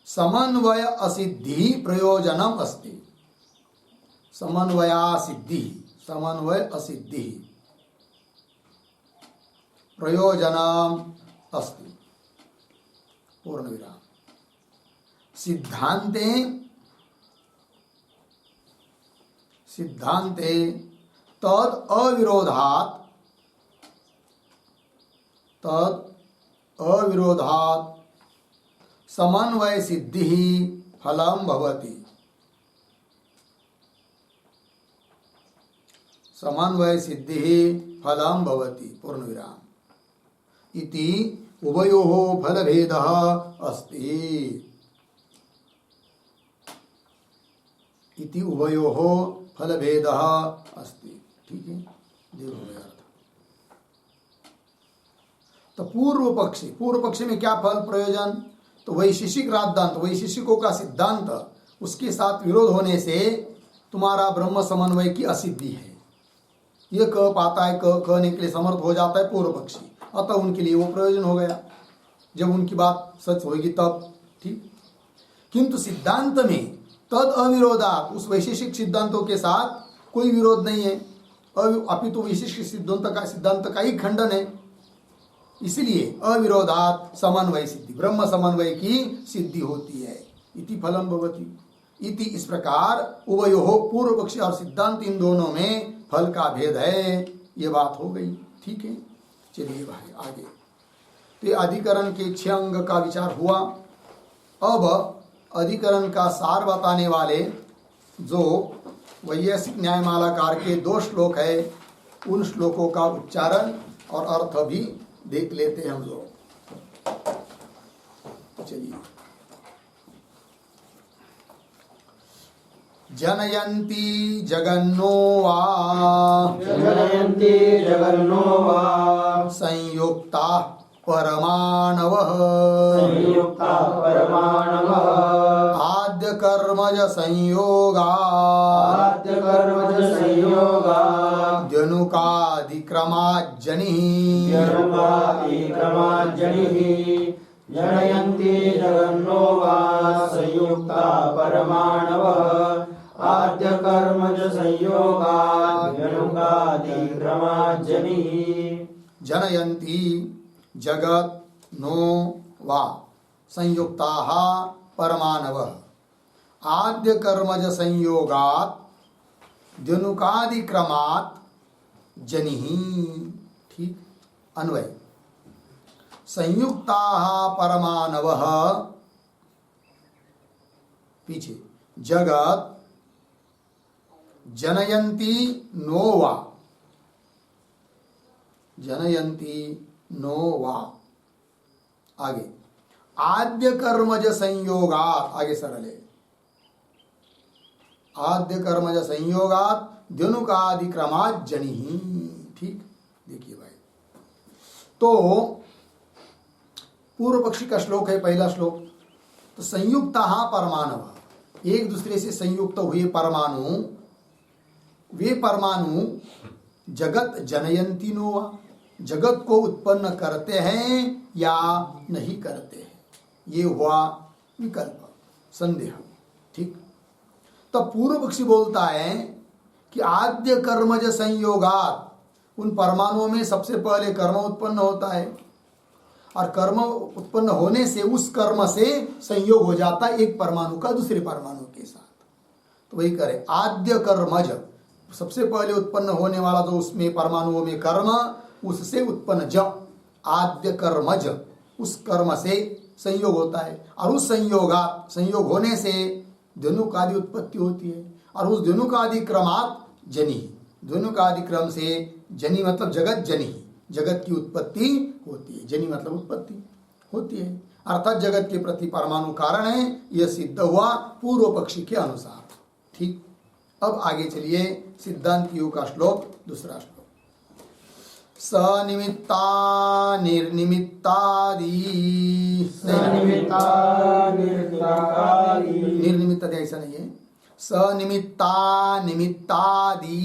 समन्वय असिद्धि प्रयोजनम अस्ति, समन्वय असिद्धि प्रयोजनम अस्ति, पूर्ण विराम। सिद्धांते तद अविरोधात समन्वय सिद्धि फलम भवति, समन्वय सिद्धि फलम भवति, पूर्ण विराम। इति उभयोः फलभेदः अस्ति, इति उभयोः फलभेदः अस्ति। ठीक है, देव हो गया। तो पूर्व पक्षी में क्या फल प्रयोजन? तो वैशेषिक राद्धांत, वैशेषिकों का सिद्धांत, उसके साथ विरोध होने से तुम्हारा ब्रह्म समन्वय की असिद्धि है। ये कह पाता है, कहने के लिए समर्थ हो जाता है पूर्व पक्षी, अतः उनके लिए वो प्रयोजन हो गया जब उनकी बात सच होगी तब। ठीक। किंतु सिद्धांत में तद अविरोधात, उस वैशेषिक सिद्धांतों के साथ कोई विरोध नहीं है, अपितु वैशेषिक सिद्धांत का ही खंडन है। इसलिए अविरोधात समन्वय सिद्धि, ब्रह्म समन्वय की सिद्धि होती है। इति फलम भवति इति, इस प्रकार उभयोः पूर्व पक्षी और सिद्धांत, इन दोनों में फल का भेद है, ये बात हो गई। ठीक है, चलिए भाई आगे। तो अधिकरण के 6 अंग का विचार हुआ। अब अधिकरण का सार बताने वाले जो वैयासिक न्यायमालाकार के 2 श्लोक है, उन श्लोकों का उच्चारण और अर्थ भी देख लेते हैं हम लोग। चलिए। जनयन्ति जगन्नो वा, जनयन्ति जगन्नो वा, संयुक्ता परमाणवः, संयुक्ता परमाणवः, आद्य कर्मज संयोगा, आद्य कर्मज संयोगा, द्यनुकादिक्रमाज्जनिः, द्यनुकादिक्रमाज्जनिः, जनयन्ति जगन्नो वा, संयुक्ता परमाणवः, आद्य कर्मज संयोगा, द्यनुकादिक्रमाज्जनिः। जनयन्ति जगत नो वा, संयुक्ताः परमाणवः, आद्य कर्मज संयोगात् द्यनुकादिक्रमात् जनिः। ठीक। अन्वय। संयुक्ताः परमाणवः, पीछे जगत जनयन्ति नो वा, जनयन्ति नो वा, आगे आद्य कर्मज संयोगात्, आगे सरल है, आद्य कर्मज संयोगात् द्यनुकादिक्रमात् जनिः। ठीक। देखिए भाई, तो पूर्व पक्षी का श्लोक है, पहला श्लोक। तो संयुक्ताः परमाणवः, एक दूसरे से संयुक्त हुए परमाणु, वे परमाणु जगत जनयन्ति नो वा, जगत को उत्पन्न करते हैं या नहीं करते हैं, ये हुआ विकल्प, संदेह। ठीक। तो पूर्व पक्षी बोलता है कि आद्य कर्मज संयोगात, उन परमाणुओं में सबसे पहले कर्म उत्पन्न होता है, और कर्म उत्पन्न होने से उस कर्म से संयोग हो जाता है एक परमाणु का दूसरे परमाणु के साथ। तो वही करे, आद्य कर्मज, सबसे पहले उत्पन्न होने वाला जो उसमें परमाणुओं में कर्म, उससे उत्पन्न ज, आद्य कर्मज, उस कर्म से संयोग होता है, और उस संयोग होने से द्यनुकादि उत्पत्ति होती है, और उस द्यनुकादि क्रमात् जनि, द्यनुकादि क्रम से जनि मतलब जगत जनि, जगत की उत्पत्ति होती है। जनि मतलब उत्पत्ति होती है, अर्थात जगत के प्रति परमाणु कारण है, यह सिद्ध हुआ पूर्व पक्षी के अनुसार। ठीक। अब आगे चलिए, सिद्धांतियों का श्लोक, दूसरा श्लोक। सनिमित्ता निर्निमित्तादि, सनिमित्ता निर्निमित्तादि, निर्निमित्तादि ऐसा नहीं है, सनिमित्ता निमित्तादि,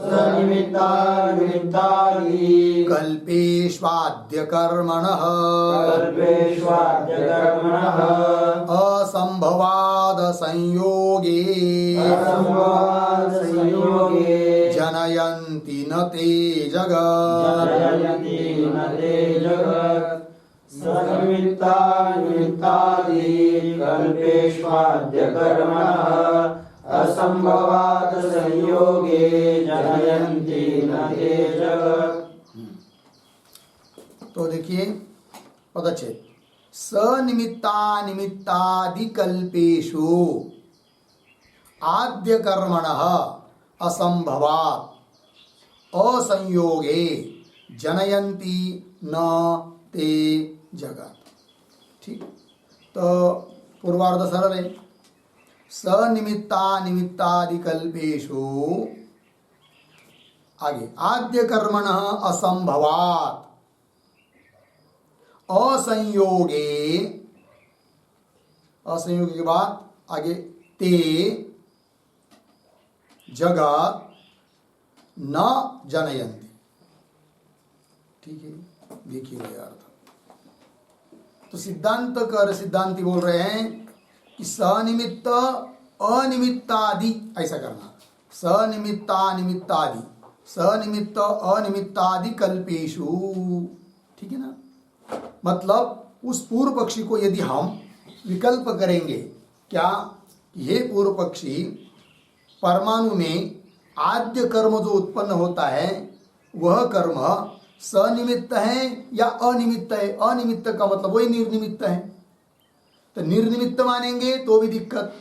सनिमित्ता निमित्तादि, कल्पेष्वाद्य कर्मणः, कल्पेष्वाद्य कर्मणः, असंभवाद संयोगे, असंभवाद संयोगे, जनयन्ति न ते जगत्, जनयन्ति न ते जगत्, सनिमित्ता निमित्तादि, कल्पेष्वाद्य कर्मणः, असंभवात् संयोगे, जनयन्ति न ते जगत्। तो देखिए पदच्छेद, सनिमित्ता निमित्तादि कल्पेषु आद्य कर्मणः असंभवात् असंयोगे जनयन्ति न ते जगत्। ठीक। तो पूर्वार्ध सरल है, सनिमित्ता निमित्तादि कल्पेषु, आगे आद्य कर्मणः असंभवात् असंयोगे, असंयोगे के बाद आगे ते जगत न जनयन्ति। ठीक है, देखिए अर्थ। तो सिद्धांती बोल रहे हैं कि सनिमित्त अनिमित्तादि, ऐसा करना, सनिमित्तानिमित्तादि, सनिमित्त अनिमित्तादि कल्पेशु। ठीक है ना, मतलब उस पूर्व पक्षी को यदि हम विकल्प करेंगे, क्या ये पूर्व पक्षी परमाणु में आद्य कर्म जो उत्पन्न होता है वह कर्म सनिमित्त है या अनिमित्त है? अनिमित्त का मतलब वही निर्निमित्त है। तो निर्निमित्त मानेंगे तो भी दिक्कत,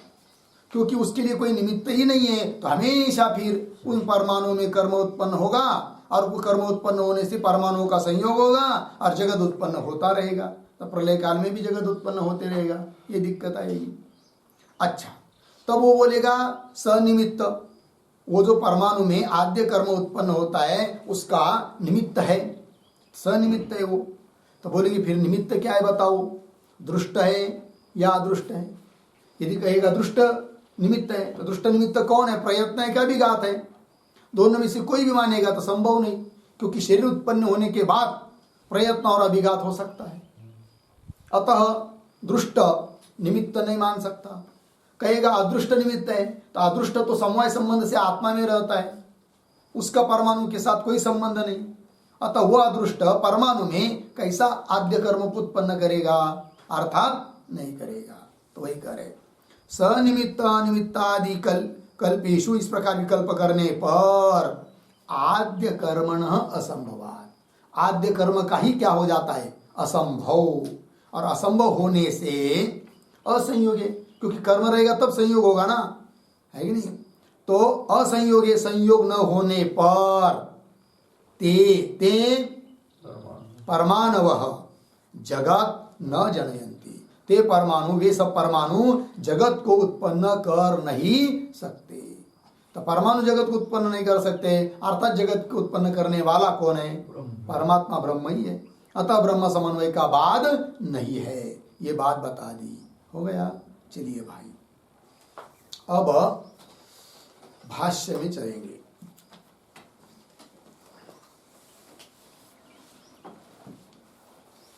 क्योंकि उसके लिए कोई निमित्त ही नहीं है। तो हमेशा फिर उन परमाणुओं में कर्म उत्पन्न होगा और वो कर्म उत्पन्न होने से परमाणुओं का संयोग होगा और जगत उत्पन्न होता रहेगा। तो प्रलय काल में भी जगत उत्पन्न होते रहेगा, ये दिक्कत आएगी। अच्छा, तब वो बोलेगा सनिमित्त, वो जो परमाणु में आद्य कर्म उत्पन्न होता है उसका निमित्त है, सनिमित्त है वो। तो बोलेंगे फिर निमित्त क्या है बताओ, दृष्ट है या अदृष्ट है? यदि कहेगा दृष्ट निमित्त है तो दृष्ट निमित्त कौन है? प्रयत्न है क्या विघात है? दोनों में से कोई भी मानेगा तो संभव नहीं, क्योंकि शरीर उत्पन्न होने के बाद प्रयत्न और अभिघात हो सकता है। अतः दृष्ट निमित्त नहीं मान सकता। कहेगा अदृष्ट निमित्त है, तो अदृष्ट तो समवाय संबंध से आत्मा में रहता है, उसका परमाणु के साथ कोई संबंध नहीं। अतः वह अदृष्ट परमाणु में कैसा आद्य कर्म उत्पन्न करेगा? अर्थात नहीं करेगा। तो वही करे सनिमित्त निमित्तादि कल्पेशु, इस प्रकार विकल्प करने पर आद्य कर्मण असंभवात्, आद्य कर्म का ही क्या हो जाता है? असंभव। और असंभव होने से असंयोगे, क्योंकि कर्म रहेगा तब संयोग होगा ना, है कि नहीं? तो असंयोगे, संयोग न होने पर ते परमाणवः जगत न जनयन्ति, ते परमाणु, वे सब परमाणु जगत को उत्पन्न कर नहीं सकते। तो परमाणु जगत को उत्पन्न नहीं कर सकते, अर्थात जगत को उत्पन्न करने वाला कौन है? परमात्मा, ब्रह्म ही है। अतः ब्रह्म समन्वय का बाद नहीं है, ये बात बता दी। हो गया। चलिए भाई, अब भाष्य में चलेंगे।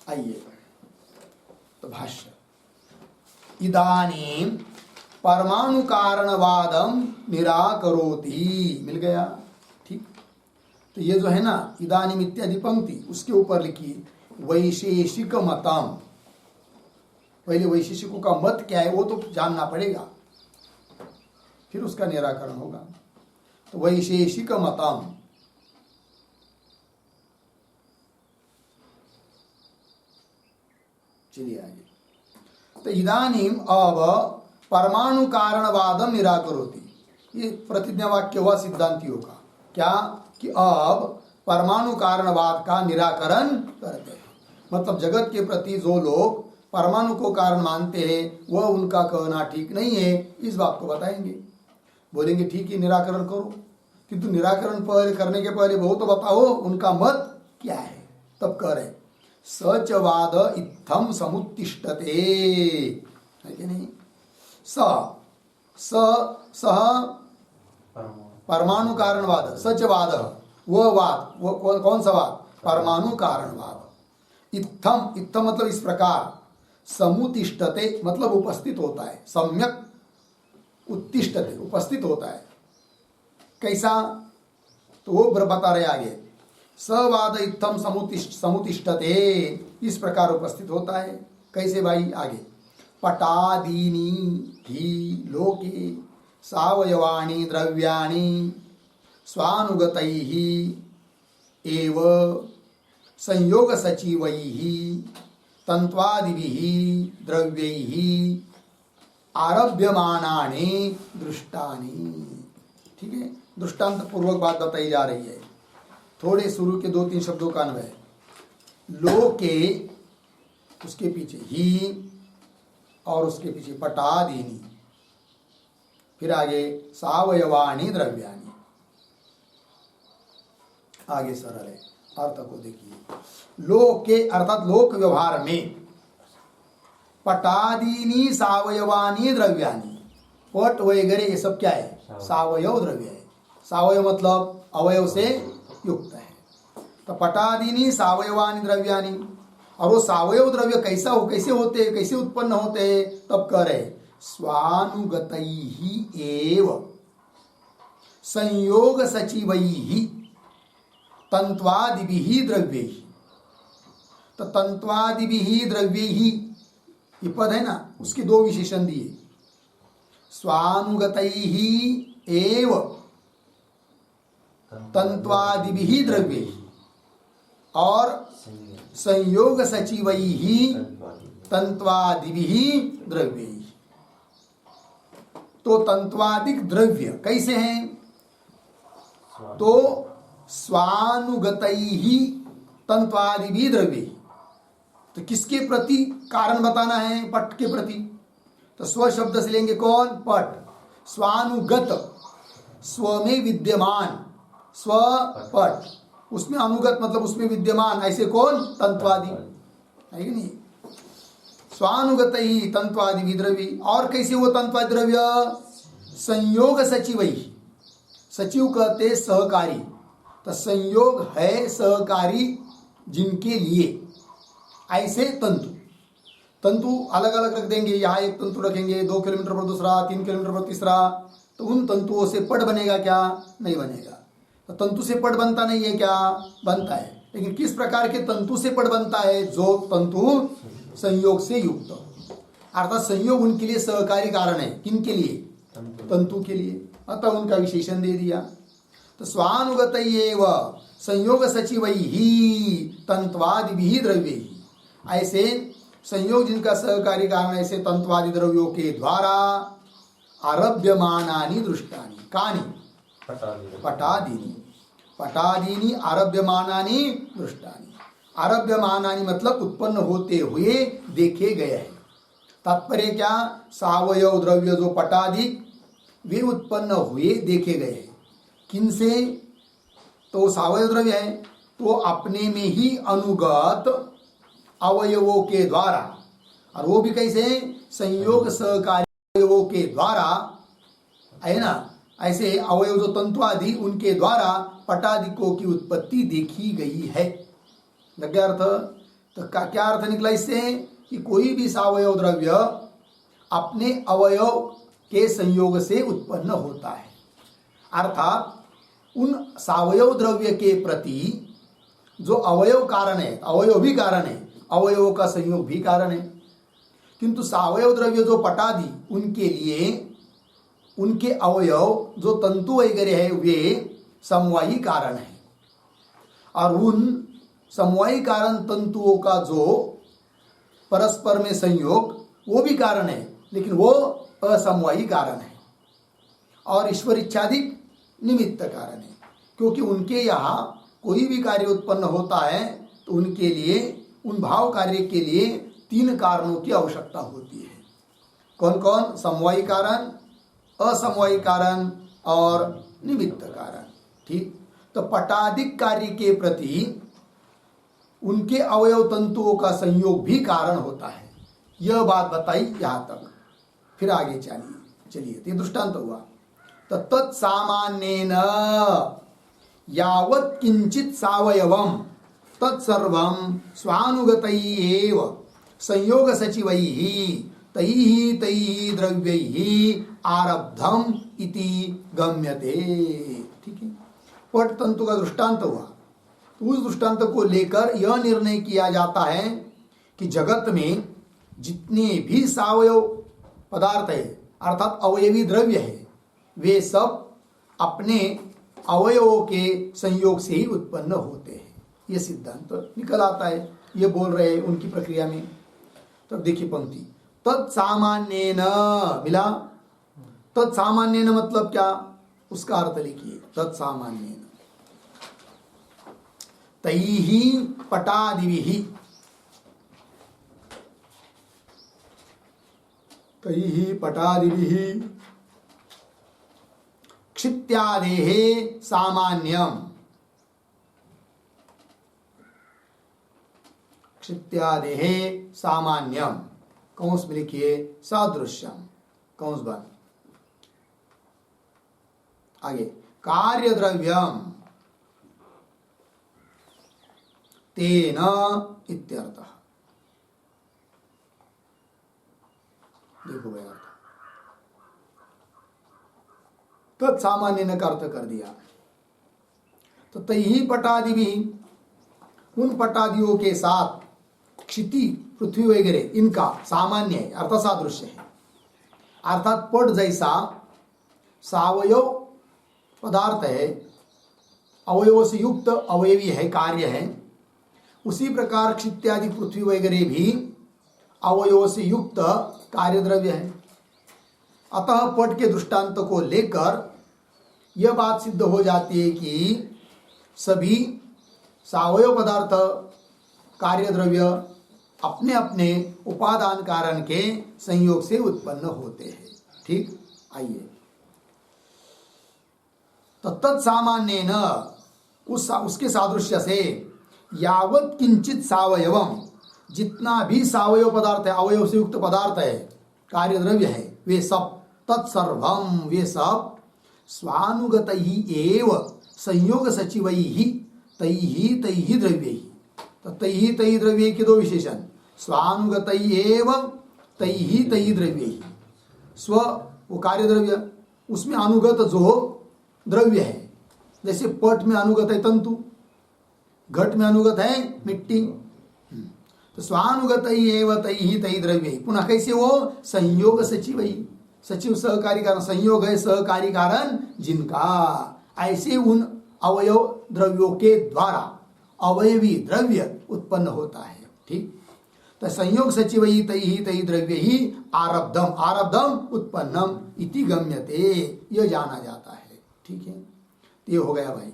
आइए, तो भाष्य, इदानीं परमाणु कारणवादम निराकरोति, मिल गया। ठीक, तो ये जो है ना इदानीं इत्यादि पंक्ति, उसके ऊपर लिखिए वैशेषिक मतम। पहले वैशेषिकों का मत क्या है वो तो जानना पड़ेगा, फिर उसका निराकरण होगा। तो वैशेषिक मतम, चलिए आगे। तो इदानीम अब परमाणु कारणवादम निराकरोति, ये प्रतिज्ञा वाक्य हुआ सिद्धांतियों का। क्या कि अब परमाणु कारणवाद का निराकरण करते हैं, मतलब जगत के प्रति जो लोग परमाणु को कारण मानते हैं वह उनका कहना ठीक नहीं है, इस बात को बताएंगे। बोलेंगे ठीक है, निराकरण करो, किंतु निराकरण पहले करने के पहले वो तो बताओ उनका मत क्या है। तब कह रहे सचवाद इत्थम समुत्तिष्ठते, है कि नहीं? सह परमाणु कारणवाद, सचवाद, वह वाद, वो कौन सा वाद? परमाणु कारणवाद। इत्थम, इत्थम मतलब इस प्रकार, समुत्तिष्ठते मतलब उपस्थित होता है, सम्यक उत्तिष्ठते उपस्थित होता है। कैसा? तो वो बता रहे आगे, सवाद इत्थम समुत्तिष्ठते, इस प्रकार उपस्थित होता है। कैसे भाई? आगे, पटादीनि ही लोके सावयवानि द्रव्याणि स्वानुगतैः एव संयोग सचिवैः तन्त्वादिभिः द्रव्यैः आरभ्यमानानि दृष्टानि। ठीक है, दृष्टांत पूर्वक बात बताई जा रही है। थोड़े शुरू के 2-3 शब्दों का अन्वय, लोके उसके पीछे ही और उसके पीछे पटादीनि, फिर आगे सावयवानि द्रव्यानि, आगे सरल है अर्थ को देखिए। लोक के अर्थात लोक व्यवहार में पटादीनी सावयवानी द्रव्यानी, पट वगैरह ये सब क्या है? सावयव द्रव्य है। सावयव मतलब अवयव से युक्त है। तो पटादीनी सावयवानी द्रव्यानी, और वो सावयव द्रव्य कैसे होते, कैसे उत्पन्न होते हैं? तब कह रहे स्वानुगतैहि एव संयोग सचिवैहि तंत्वादिभिः द्रव्यैहि। तो तंत्वादिभिः द्रव्यैहि ये पद है ना, उसके दो विशेषण दिए, स्वानुगतैहि एव तंत्वादिभिः द्रव्यैहि और संयोग सचिवैहि तंत्वादिभिः द्रव्यैहि। तो तंत्वादिक द्रव्य कैसे हैं? तो स्वानुगतैहि तंत्वादिभिः द्रव्यैहि, तो किसके प्रति कारण बताना है? पट के प्रति। तो स्व शब्द से लेंगे कौन? पट। स्वानुगत स्व में विद्यमान, स्व पट, उसमें अनुगत मतलब उसमें विद्यमान, ऐसे कौन? तंत्वादि, है कि नहीं? स्वानुगतैहि तंत्वादि द्रव्य। और कैसे वो तंत्वादि द्रव्य? संयोग सचिवैहि, सचिव कहते सहकारी, तो संयोग है सहकारी जिनके लिए, ऐसे तंतु। तंतु अलग अलग रख देंगे, यहाँ एक तंतु रखेंगे 2 किलोमीटर पर दूसरा, 3 किलोमीटर पर तीसरा, तो उन तंतुओं से पट बनेगा क्या? नहीं बनेगा। तो तंतु से पट बनता नहीं है क्या? बनता है। लेकिन किस प्रकार के तंतु से पट बनता है? जो तंतु संयोग से युक्त, अर्थात संयोग उनके लिए सहकारी कारण है। किन के लिए? तंतु के लिए। अतः उनका विशेषण दे दिया। तो स्वानुगतैव संयोग सचिवैहि तंत्वादिभिः द्रव्यैहि, ऐसे संयोग जिनका सहकारी कारण, ऐसे तंत्वादि द्रव्यों के द्वारा आरभ्यमानानि दृष्टानि, कानि? पटादीनि। पटादीनि आरभ्यमानानि दृष्टानि। आरभ्यमानानि मतलब उत्पन्न होते हुए देखे गए हैं। तात्पर्य क्या? सावयव द्रव्य जो पटादि वे उत्पन्न हुए देखे गए हैं। किनसे? तो सावयव द्रव्य है, तो अपने में ही अनुगत अवयवों के द्वारा, और वो भी कैसे? संयोग सहकारी अवयवों के द्वारा, है ना? ऐसे अवयव जो तंतुआदि, उनके द्वारा पटादिकों की उत्पत्ति देखी गई है। लग गया अर्थ? तो क्या अर्थ निकला इससे? कि कोई भी सावयव द्रव्य अपने अवयव के संयोग से उत्पन्न होता है, अर्थात उन सावयव द्रव्य के प्रति जो अवयव कारण है, अवयव भी कारण है, अवयवों का संयोग भी कारण है। किंतु सावयव द्रव्य जो पटादि, उनके लिए उनके अवयव जो तंतु वगैरह है वे समवायी कारण है, और उन समवायी कारण तंतुओं का जो परस्पर में संयोग वो भी कारण है, लेकिन वो असमवायी कारण है, और ईश्वर इच्छादिक निमित्त कारण है। क्योंकि उनके यहाँ कोई भी कार्य उत्पन्न होता है तो उनके लिए, उन भाव कार्य के लिए 3 कारणों की आवश्यकता होती है। कौन कौन? समवायी कारण, असमवायी कारण और निमित्त कारण। ठीक। तो पटादिक कार्य के प्रति उनके अवयव तंतुओं का संयोग भी कारण होता है। यह बात बताई यहाँ तक। फिर आगे चलिए ये दृष्टांत हुआ। तो तत्सामान्येन यावत् किंचित सावयवम तत्सर्वं स्वानुगतैः संयोग सचिवैः तैः द्रव्यैः आरब्धम इति गम्यते। ठीक है। पट तंतु का दृष्टांत हुआ, तो उस दृष्टांत को लेकर यह निर्णय किया जाता है कि जगत में जितने भी सावयव पदार्थ है, अर्थात अवयवी द्रव्य है, वे सब अपने अवयवों के संयोग से ही उत्पन्न होते हैं। ये सिद्धांत निकल आता है। ये बोल रहे हैं उनकी प्रक्रिया में। तो देखिए पंक्ति, तत्सामान्येन मिला। तत्सामान्येन मतलब क्या? उसका अर्थ लिखिए। तत्सामान्येन तैहि पटादिभिः, तैहि पटादिभिः क्षित्यादेः सामान्यम क्षित्यादेहे सामान्यम, कौंस में लिखिए सादृश्यम, कौंस बंद। आगे कार्य द्रव्यम तेन इत्यर्थः। देखो भाई अर्थ तत्सामान्य ने का अर्थ कर दिया। तो तही पटादि भी, उन पटादियों के साथ क्षिति पृथ्वी वगैरह इनका सामान्य है, अर्थ सादृश्य है। अर्थात पट जैसा सावयव पदार्थ है, अवयवों से युक्त अवयवी है, कार्य है, उसी प्रकार क्षित्यादि पृथ्वी वगैरह भी अवयवों से युक्त कार्य द्रव्य है। अतः पट के दृष्टांत को लेकर यह बात सिद्ध हो जाती है कि सभी सावयव पदार्थ कार्य द्रव्य अपने अपने उपादान कारण के संयोग से उत्पन्न होते हैं। ठीक, आइए तत्सामान्य न उसके सादृश्य से यावत किंचित सावयवम, जितना भी सावयव पदार्थ है, अवयव से युक्त पदार्थ है, कार्य द्रव्य है, वे सब तत्सर्वम, वे सब स्वानुगत ही एव संयोग सचिवैहि तैहि द्रव्यैहि। तो तैहि द्रव्य के दो विशेषण, स्वानुगत एव तैहि द्रव्यैहि। स्व वो कार्य द्रव्य, उसमें अनुगत जो द्रव्य है, जैसे पट में अनुगत है तंतु, घट में अनुगत है मिट्टी। तो स्वानुगत एव तैहि द्रव्यैहि। पुनः कैसे वो संयोग सचिवैहि, सचिव सहकारी कारण, संयोग है सहकारी कारण जिनका, ऐसे उन अवयव द्रव्यों के द्वारा अवयवी द्रव्य उत्पन्न होता है। ठीक, तो संयोग सचिवैहि तैहि द्रव्यैहि आरब्धम, आरब्धम उत्पन्नम इति गम्यते, यह जाना जाता है। ठीक है, तो ये हो गया भाई।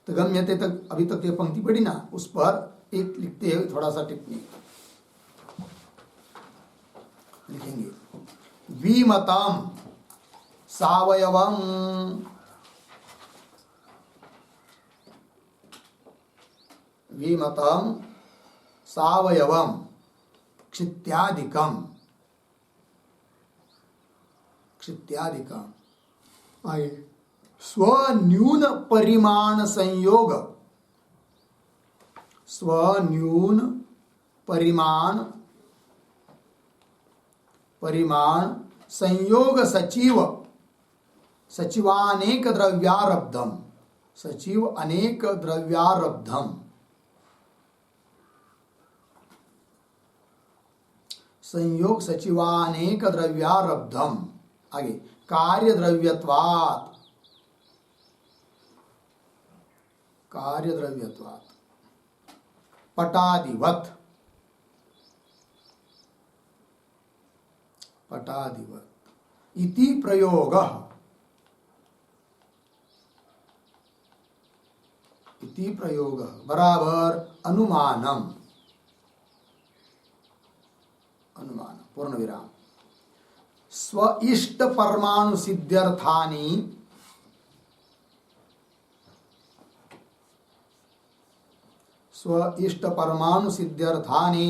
तो गम्यते तक अभी तक ये पंक्ति पढ़ी ना, उस पर एक लिखते हैं थोड़ा सा टिप्पणी लिखेंगे। विमतम सावयवम, विमतम सावयवम क्षित्यादिकम, क्षित्यादिकम आगे स्वन्यून परिमाण संयोग, स्वन्यून परिमाण संयोग सचिव, सचिवानेक द्रव्यारब्धम, सचिव अनेक द्रव्यारब्धम, संयोग सचिवानेक द्रव्यारब्धम। आगे कार्य द्रव्यत्वात्, कार्य द्रव्यत्वात् पटादिवत, पटादिवत इति प्रयोगः, इति प्रयोगः बराबर अनुमानम, अनुमान पूर्ण विराम। स्व इष्ट परमाणु सिद्ध्यर्थानि, स्व इष्ट परमाणु सिद्ध्यर्थानि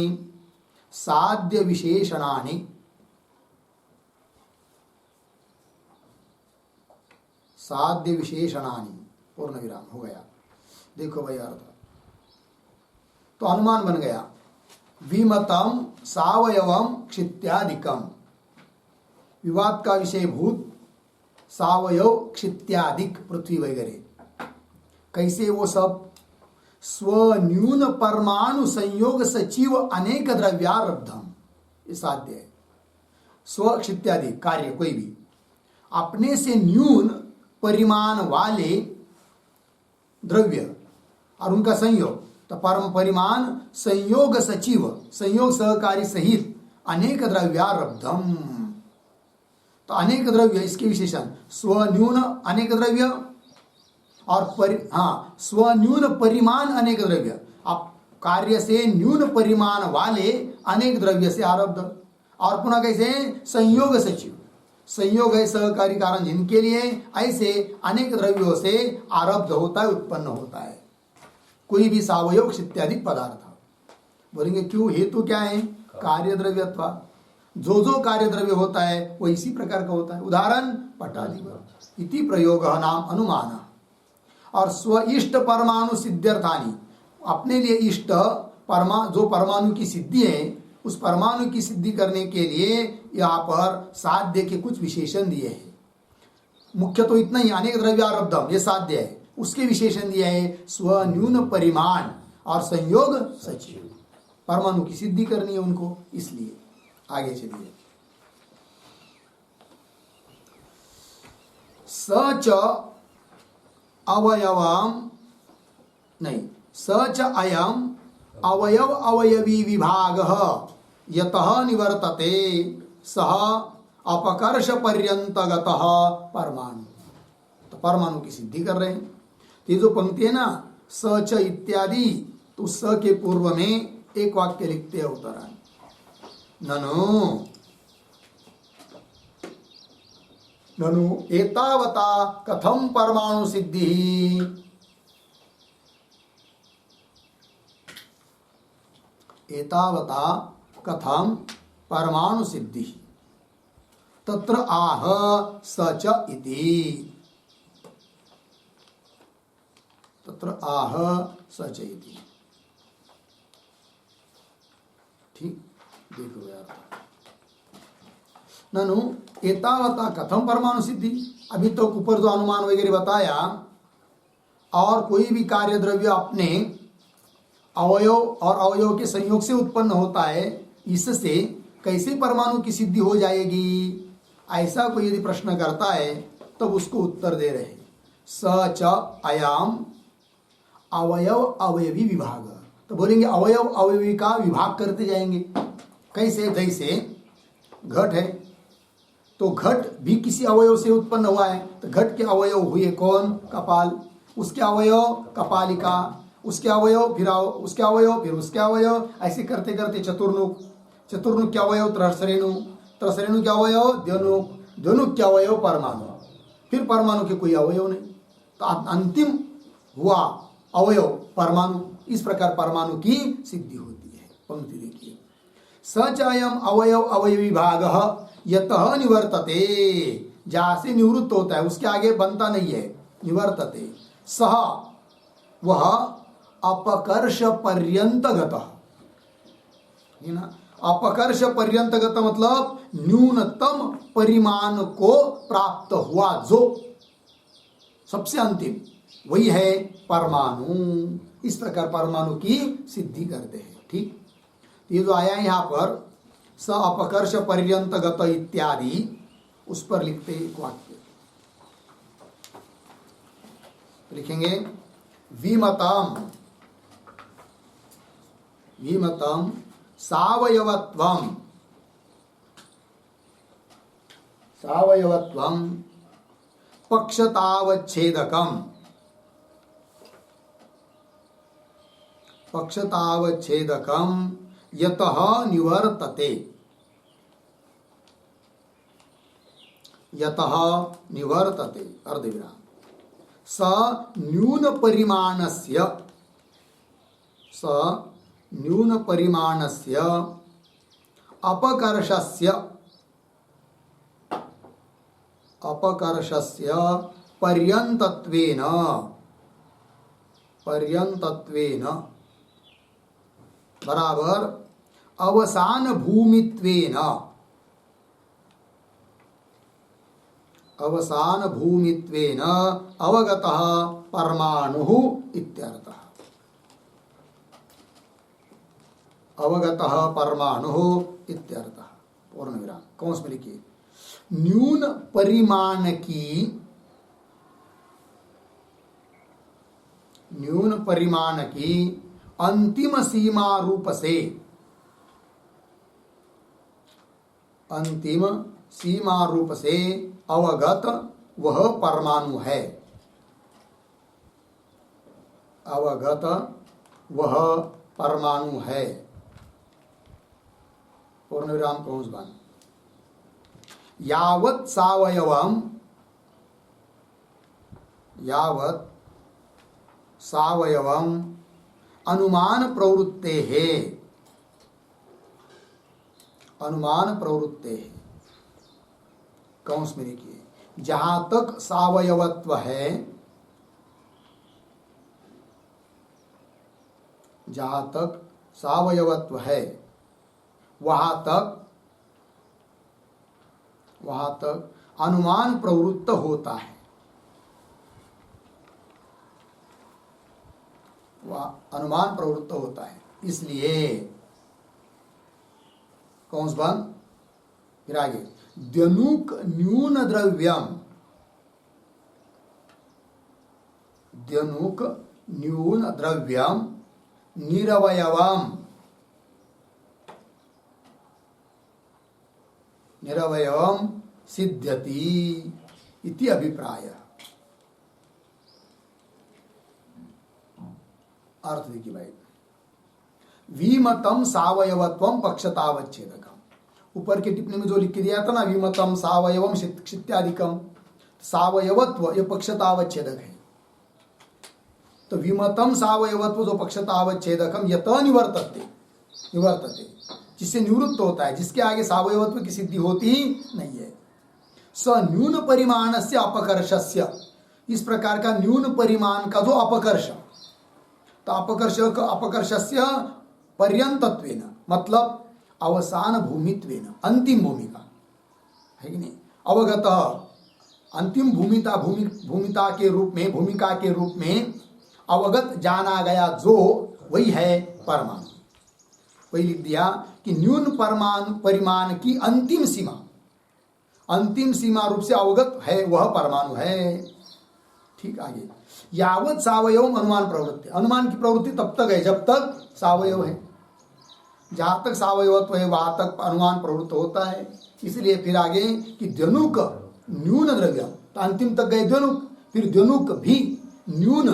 साध्य विशेषणानि, साध्य विशेषणानि पूर्ण विराम हो गया। देखो भाई अर्थ, तो अनुमान बन गया विमतम सावयवम क्षित्यादिकम, विवाद का विषय भूत सावयव क्षित्यादिक पृथ्वी वगैरह, कैसे वो सब स्वन्यून परमाणु संयोग सचिव अनेक द्रव्यारब्धम, ये साध्य है। स्व क्षित्यादि कार्य कोई भी अपने से न्यून परिमाण वाले द्रव्य और उनका संयोग, तो परम परिमाण संयोग सचिव, संयोग सहकारी सहित अनेक द्रव्यारब्धम। तो अनेक द्रव्य इसके विशेषण स्वन्यून अनेक द्रव्य और स्वन्यून परिमाण अनेक द्रव्य, आप कार्य से न्यून परिमाण वाले अनेक द्रव्य से आरब्ध। और पुनः कैसे संयोग सचिव, संयोग है सहकारी कारण जिनके लिए, ऐसे अनेक द्रव्यों से आरब्ध होता है, उत्पन्न होता है कोई भी सावयव इत्यादि पदार्थ। बोलेंगे क्यों, हेतु क्या है, कार्य द्रव्यत्वा। जो जो कार्य द्रव्य होता है वो इसी प्रकार का होता है। उदाहरण पटादिवत इति प्रयोग नाम अनुमान। और स्व इष्ट परमाणु सिद्ध्यर्थानी, अपने लिए इष्ट जो परमाणु की सिद्धि है, उस परमाणु की सिद्धि करने के लिए यहाँ पर साध्य के कुछ विशेषण दिए हैं। मुख्य तो इतना ही, अनेक द्रव्यारब्धम ये साध्य है, उसके विशेषण दिया है स्वन्यून परिमाण और संयोग सचिव। परमाणु की सिद्धि करनी है उनको, इसलिए आगे चलिए। सच अवयवम नहीं, सच अयम अवयव अवयवी विभाग यतः निवर्तते सह अपकर्ष पर्यंतगत परमाणु। तो परमाणु की सिद्धि कर रहे हैं। तो ये जो पंक्ति है ना, सच इत्यादि, तो स के पूर्व में एक वाक्य लिखते हैं उत्तरायण, ननु ननु एतावता कथम परमाणु सिद्धि। एतावता कथम परमाणु सिद्धि तत्र आह सच इति। तत्र आह सच इति। ठीक, देखो यार, ननु एतावता कथम परमाणु सिद्धि। अभी तो ऊपर जो अनुमान वगैरह बताया, और कोई भी कार्य द्रव्य अपने अवयव और अवयव के संयोग से उत्पन्न होता है, इससे कैसे परमाणु की सिद्धि हो जाएगी, ऐसा कोई यदि प्रश्न करता है तब तो उसको उत्तर दे रहे सच अयाम अवयव अवयवी विभाग। तो बोलेंगे अवयव अवयवी का विभाग करते जाएंगे। कैसे, जैसे घट है तो घट भी किसी अवयव से उत्पन्न हुआ है, तो घट के अवयव हुए कौन, कपाल, उसके अवयव कपालिका, उसके अवयव फिर उसके अवयव फिर उसके अवयव, ऐसे करते करते चतुर्मुख, चतुर्मुख के अवयव त्रसरेणु, त्रसरेणु के अवयव द्वनुक, द्वनुक के अवयव परमाणु, फिर परमाणु के कोई अवयव नहीं, तो अंतिम हुआ अवयव परमाणु। इस प्रकार परमाणु की सिद्धि होती है। पंक्ति देखिए, सच अयम अवयव अवयवी भाग यतः निवर्तते, जहां से निवृत्त होता है, उसके आगे बनता नहीं है, निवर्तते सह वह अपकर्ष पर्यंतगत है ना। अपकर्ष पर्यंतगत मतलब न्यूनतम परिमाण को प्राप्त हुआ, जो सबसे अंतिम, वही है परमाणु। इस प्रकार परमाणु की सिद्धि करते हैं। ठीक, ये जो आया है यहाँ पर स अपकर्ष पर्यंतगत इत्यादि, उस पर लिखते एक वाक्य लिखेंगे, विमतम विमतम सावयवत्वम सावयवत्वम पक्षतावच्छेदकम पक्षतावच्छेदकम यतः निवर्तते यतः निवर्तते अर्धविराम स न्यून परिमाणस्य अपकर्षस्य पर्यंतत्वेन बराबर अवसान भूमित्वेन अवगतः परमाणुः इत्यर्थः। अवगतः परमाणुः इत्यर्थः। पूर्ण विराम कौंस में लिखिए, न्यून परिमाण की अंतिम सीमा रूप से अवगत वह परमाणु है। अवगत वह परमाणु है। पूर्ण विराम कंस बंद। यावत् सावयवम अनुमान प्रवृत्ते है अनुमान प्रवृत्ते है। कौंस में देखिए, जहां तक सावयवत्व है, जहां तक सावयवत्व है वहां तक अनुमान प्रवृत्त होता है। वह अनुमान प्रवृत्त होता है। इसलिए कौन बन, फिर आगे, द्यनुक न्यून द्रव्यम, द्यनुक न्यून द्रव्यम निरवयवम, निरवयवम सिद्ध्यति इति अभिप्राय। अर्थ देखिए भाई, विमतम सावयवत्वम पक्षतावच्छेदकम, ऊपर की टिप्पणी में जो लिख के दिया था ना, विमतम सावयवम शित्यादिकम, सावयवत्व ये पक्षतावच्छेदक है। तो विमतम सावयवत्व जो पक्षतावच्छेदकम यत निवर्तते, जिससे निवृत्त होता है, जिसके आगे सावयवत्व की सिद्धि होती नहीं है। स न्यून परिमाण से अपकर्षस्य, इस प्रकार का न्यून परिमाण का जो अपकर्ष, तो अपकर्षस्य पर्यंतत्वेन, मतलब अवसान भूमित्वेन, अंतिम भूमिका है कि नहीं, अवगत अंतिम भूमिका के रूप में अवगत जाना गया जो वही है परमाणु। वही लिख दिया कि न्यून परिमाण की अंतिम सीमा रूप से अवगत है वह परमाणु है। ठीक, आगे, यावत सावयव अनुमान प्रवृत्ति, अनुमान की प्रवृत्ति तब तक है जब तक सावयव है। जहां तक सावयवत्व है वहां तक अनुमान प्रवृत्त होता है। इसलिए फिर आगे कि द्यनुक न्यून द्रव्य, तो अंतिम तक गए द्यनुक, फिर द्यनुक भी न्यून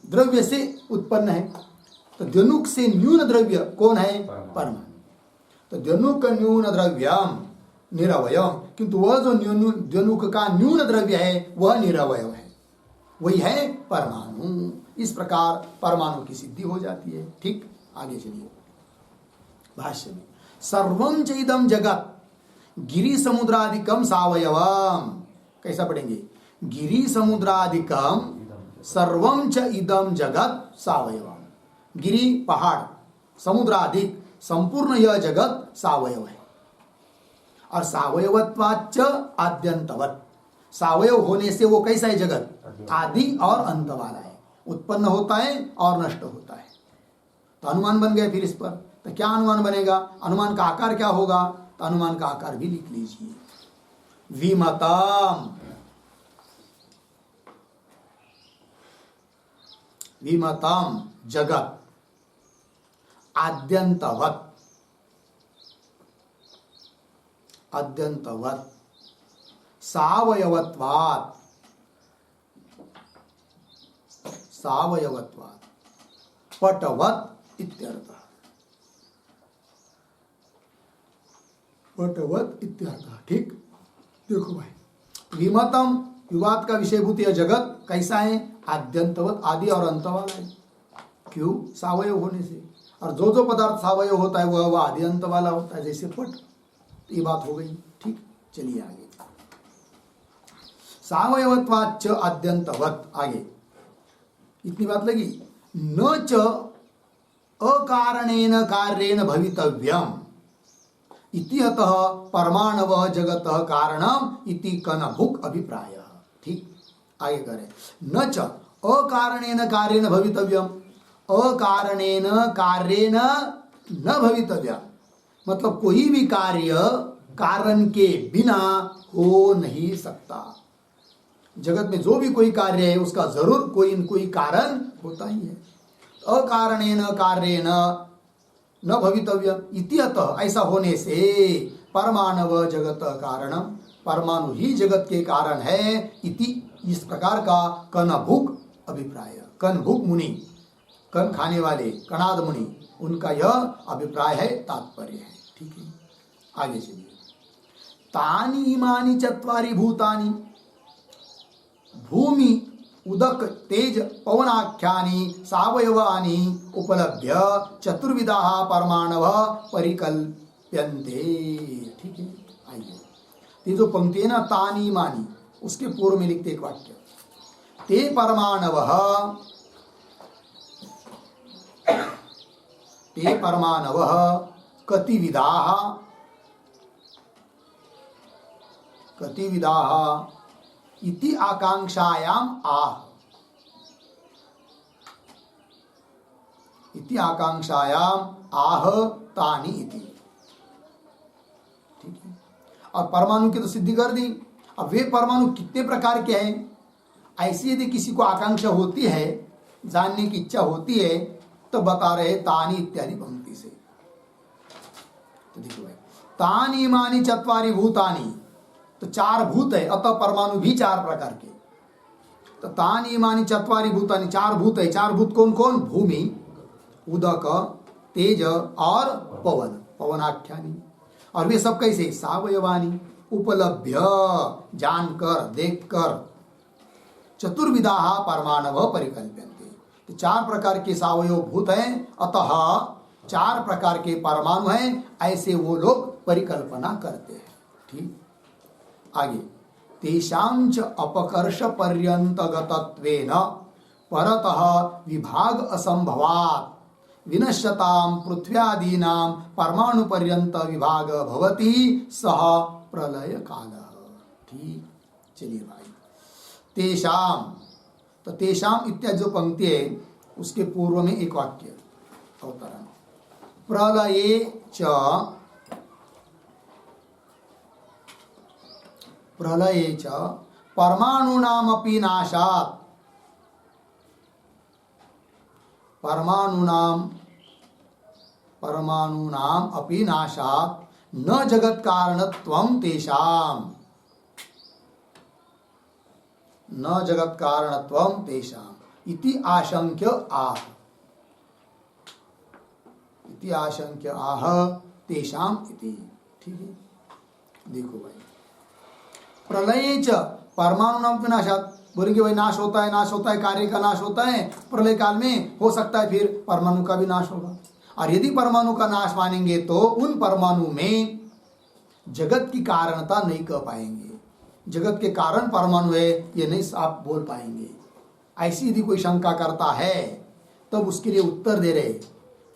द्रव्य से उत्पन्न है। तो द्यनुक से न्यून द्रव्य कौन है, परमाणु। तो द्यनुक न्यून द्रव्यम निरवयम, किंतु वह जो द्यनुक का न्यून द्रव्य है वह निरवय है, वही है परमाणु। इस प्रकार परमाणु की सिद्धि हो जाती है। ठीक, आगे चलिए भाष्य में, सर्वं च इदं जगत गिरि समुद्रादिकम सावयवम, कैसा पढ़ेंगे, गिरि समुद्रादिकम सर्वं च इदं जगत सावयवम, गिरि पहाड़, समुद्रादिक संपूर्ण यह जगत सावयव है। और सावयवत्वाच्च आद्यंतवत्, सावयव होने से वो कैसा है जगत, आदि और अंत वाला है, उत्पन्न होता है और नष्ट होता है। तो अनुमान बन गया। फिर इस पर तो क्या अनुमान बनेगा, अनुमान का आकार क्या होगा, तो अनुमान का आकार भी लिख लीजिए, विमतम, विमतम जगत आद्यंतवत्, अद्यंतवत् सावयवत्वात्, सावयवत्वात् पटवत् इत्यर्थः, पटवत् इत्यर्थः। ठीक, देखो भाई, विमतम विवाद का विषयभूत यह जगत कैसा है, आद्यंतवत्, आदि और अंत वाला है। क्यों, सावयव होने से। और जो जो पदार्थ सावयव होता है वह आदि अंत वाला होता है, जैसे पट। ये बात हो गई। ठीक, चलिए आगे, सावयवत्वाच्च आद्यंतवत्, आगे इतनी बात लगी। न च अकारणेन कार्येण भवितव्यम इति अतः परमाणवः जगतः कारणम इति कनभुक् अभिप्रायः। ठीक, आगे करें, न च अकारणेन कार्येण भवितव्यम, अकारणेन कार्येण न भवितव्यम, मतलब कोई भी कार्य कारण के बिना हो नहीं सकता। जगत में जो भी कोई कार्य है उसका जरूर कोई न कोई कारण होता ही है। अकारणेन कार्येण न भवितव्य इति अतः, ऐसा होने से परमाणव जगत कारणम, परमाणु ही जगत के कारण है, इति इस प्रकार का कनभुक् अभिप्राय। कनभुक् मुनि, कन खाने वाले कणाद मुनि, उनका यह अभिप्राय है, तात्पर्य है। ठीक है, आगे चलिए। तानि इमानि चत्वारि भूतानि, भूमि उदक तेज पवनाख्यानि सावयवानि उपलभ्य चतुर्विधाः परमाणवः परिकल्प्यन्ते। ठीक है, आइए ये जो पंक्ति है ना, तानी मानी, उसके पूर्व में लिखते एक वाक्य, ते परमाणवः, ते परमाणवः कतिविधाः, कतिविधाः इति आकांक्षायाम् आह, इति आकांक्षायाम आह तानी इति। ठीक है, और परमाणु की तो सिद्धि कर दी। अब वे परमाणु कितने प्रकार के हैं, ऐसी यदि किसी को आकांक्षा होती है, जानने की इच्छा होती है, तो बता रहे तानी इत्यादि पंक्ति से। तो देखो भाई, तानी मानी चत्वारि भूतानि, तो 4 भूत है, अतः परमाणु भी 4 प्रकार के। तो तानी मानी चत्वारि भूतानि, 4 भूत है। 4 भूत कौन कौन? भूमि, उदक, तेज और पवन, पवनाख्यानी। और वे सब कैसे? सावयवानी, उपलभ्य, जानकर, देखकर। चतुर्विधाः परमाणवः परिकल्प्यन्ते, तो 4 प्रकार के सावयव भूत हैं, अतः 4 प्रकार के परमाणु हैं, ऐसे वो लोग परिकल्पना करते हैं। ठीक, आगे, तेषां च अपकर्ष पर्यन्तगतत्वेन परतः विभाग असंभवात् विनश्यतां पृथ्व्यादीनां परमाणु पर्यंत विभाग भवति सह प्रलय कालः। ठीक, चलिए भाई, तेषां, तो तेषां इत्यादि जो पंक्ति है उसके पूर्व में एक वाक्य अवतरण, प्रलये च, प्रलये च परमाणूनामपि नाशात्, परमाणूनाम अपि नाशात् न जगत कारणत्वं तेषाम्, न जगत कारणत्वं तेषाम् इति आशंक्य आह, इति आशंक्य आह तेषाम् इति। ठीक है, देखो भाई, प्रलये च परमाणूनाम अपि नाशात्, बोलेंगे भाई नाश होता है, नाश होता है, कार्य का नाश होता है, प्रलय काल में हो सकता है फिर परमाणु का भी नाश होगा। और यदि परमाणु का नाश मानेंगे तो उन परमाणु में जगत की कारणता नहीं कह पाएंगे, जगत के कारण परमाणु है ये नहीं आप बोल पाएंगे। ऐसी यदि कोई शंका करता है तब उसके लिए उत्तर दे रहे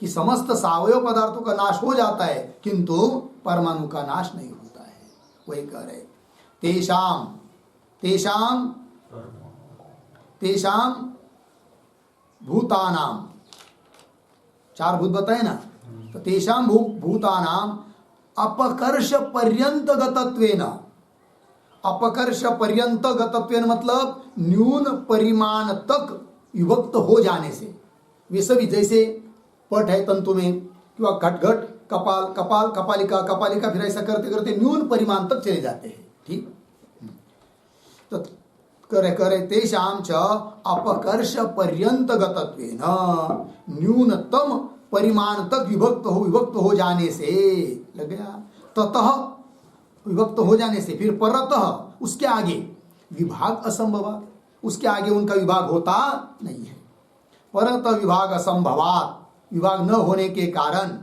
कि समस्त सावयव पदार्थों का नाश हो जाता है किंतु परमाणु का नाश नहीं होता है। वही कह रहे तेषाम, तेषाम, तेषाम भूतानाम, 4 भूत बताए ना, तो तेषाम भूतानाम अपकर्ष पर्यंत गतत्वेन, अपकर्ष पर्यंत गतत्वेन मतलब न्यून परिमाण तक विभक्त हो जाने से। वे सभी जैसे पट है तंतु में, कि वह घट घट, कपाल कपाल, कपालिका कपालिका, फिर ऐसा करते करते न्यून परिमाण तक चले जाते हैं। ठीक, तो करे तेषां च अपकर्ष पर्यंत गतत्वेन, न्यूनतम परिमाण तक विभक्त हो जाने से, लग गया, ततः विभक्त हो जाने से, फिर परतः उसके आगे विभाग असंभव, उसके आगे उनका विभाग होता नहीं है। परतः विभाग असंभवात, विभाग न होने के कारण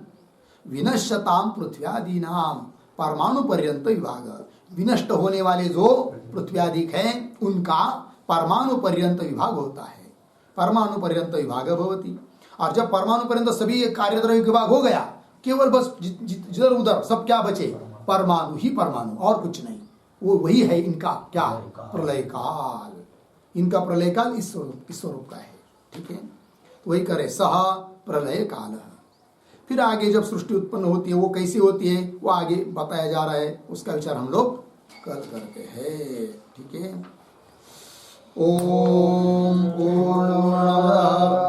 विनश्यताम पृथ्व्यादीनाम परमाणु पर्यंत विभाग, विनष्ट होने वाले जो पृथ्व्यादिक हैं उनका परमाणु पर्यंत विभाग होता है। परमाणु पर्यंत विभाग भवति, और जब परमाणु पर्यंत सभी कार्यद्रव्य विभाग हो गया, केवल बस जिधर उधर सब क्या बचे? परमाणु ही परमाणु, और कुछ नहीं। वो वही है इनका क्या? प्रलय काल। इनका प्रलय काल इस स्वरूप का है। ठीक है, तो वही करे सह प्रलय काल। फिर आगे जब सृष्टि उत्पन्न होती है वो कैसी होती है वो आगे बताया जा रहा है, उसका विचार हम लोग कल करते हैं। ठीक है, ओम पूर्णमदः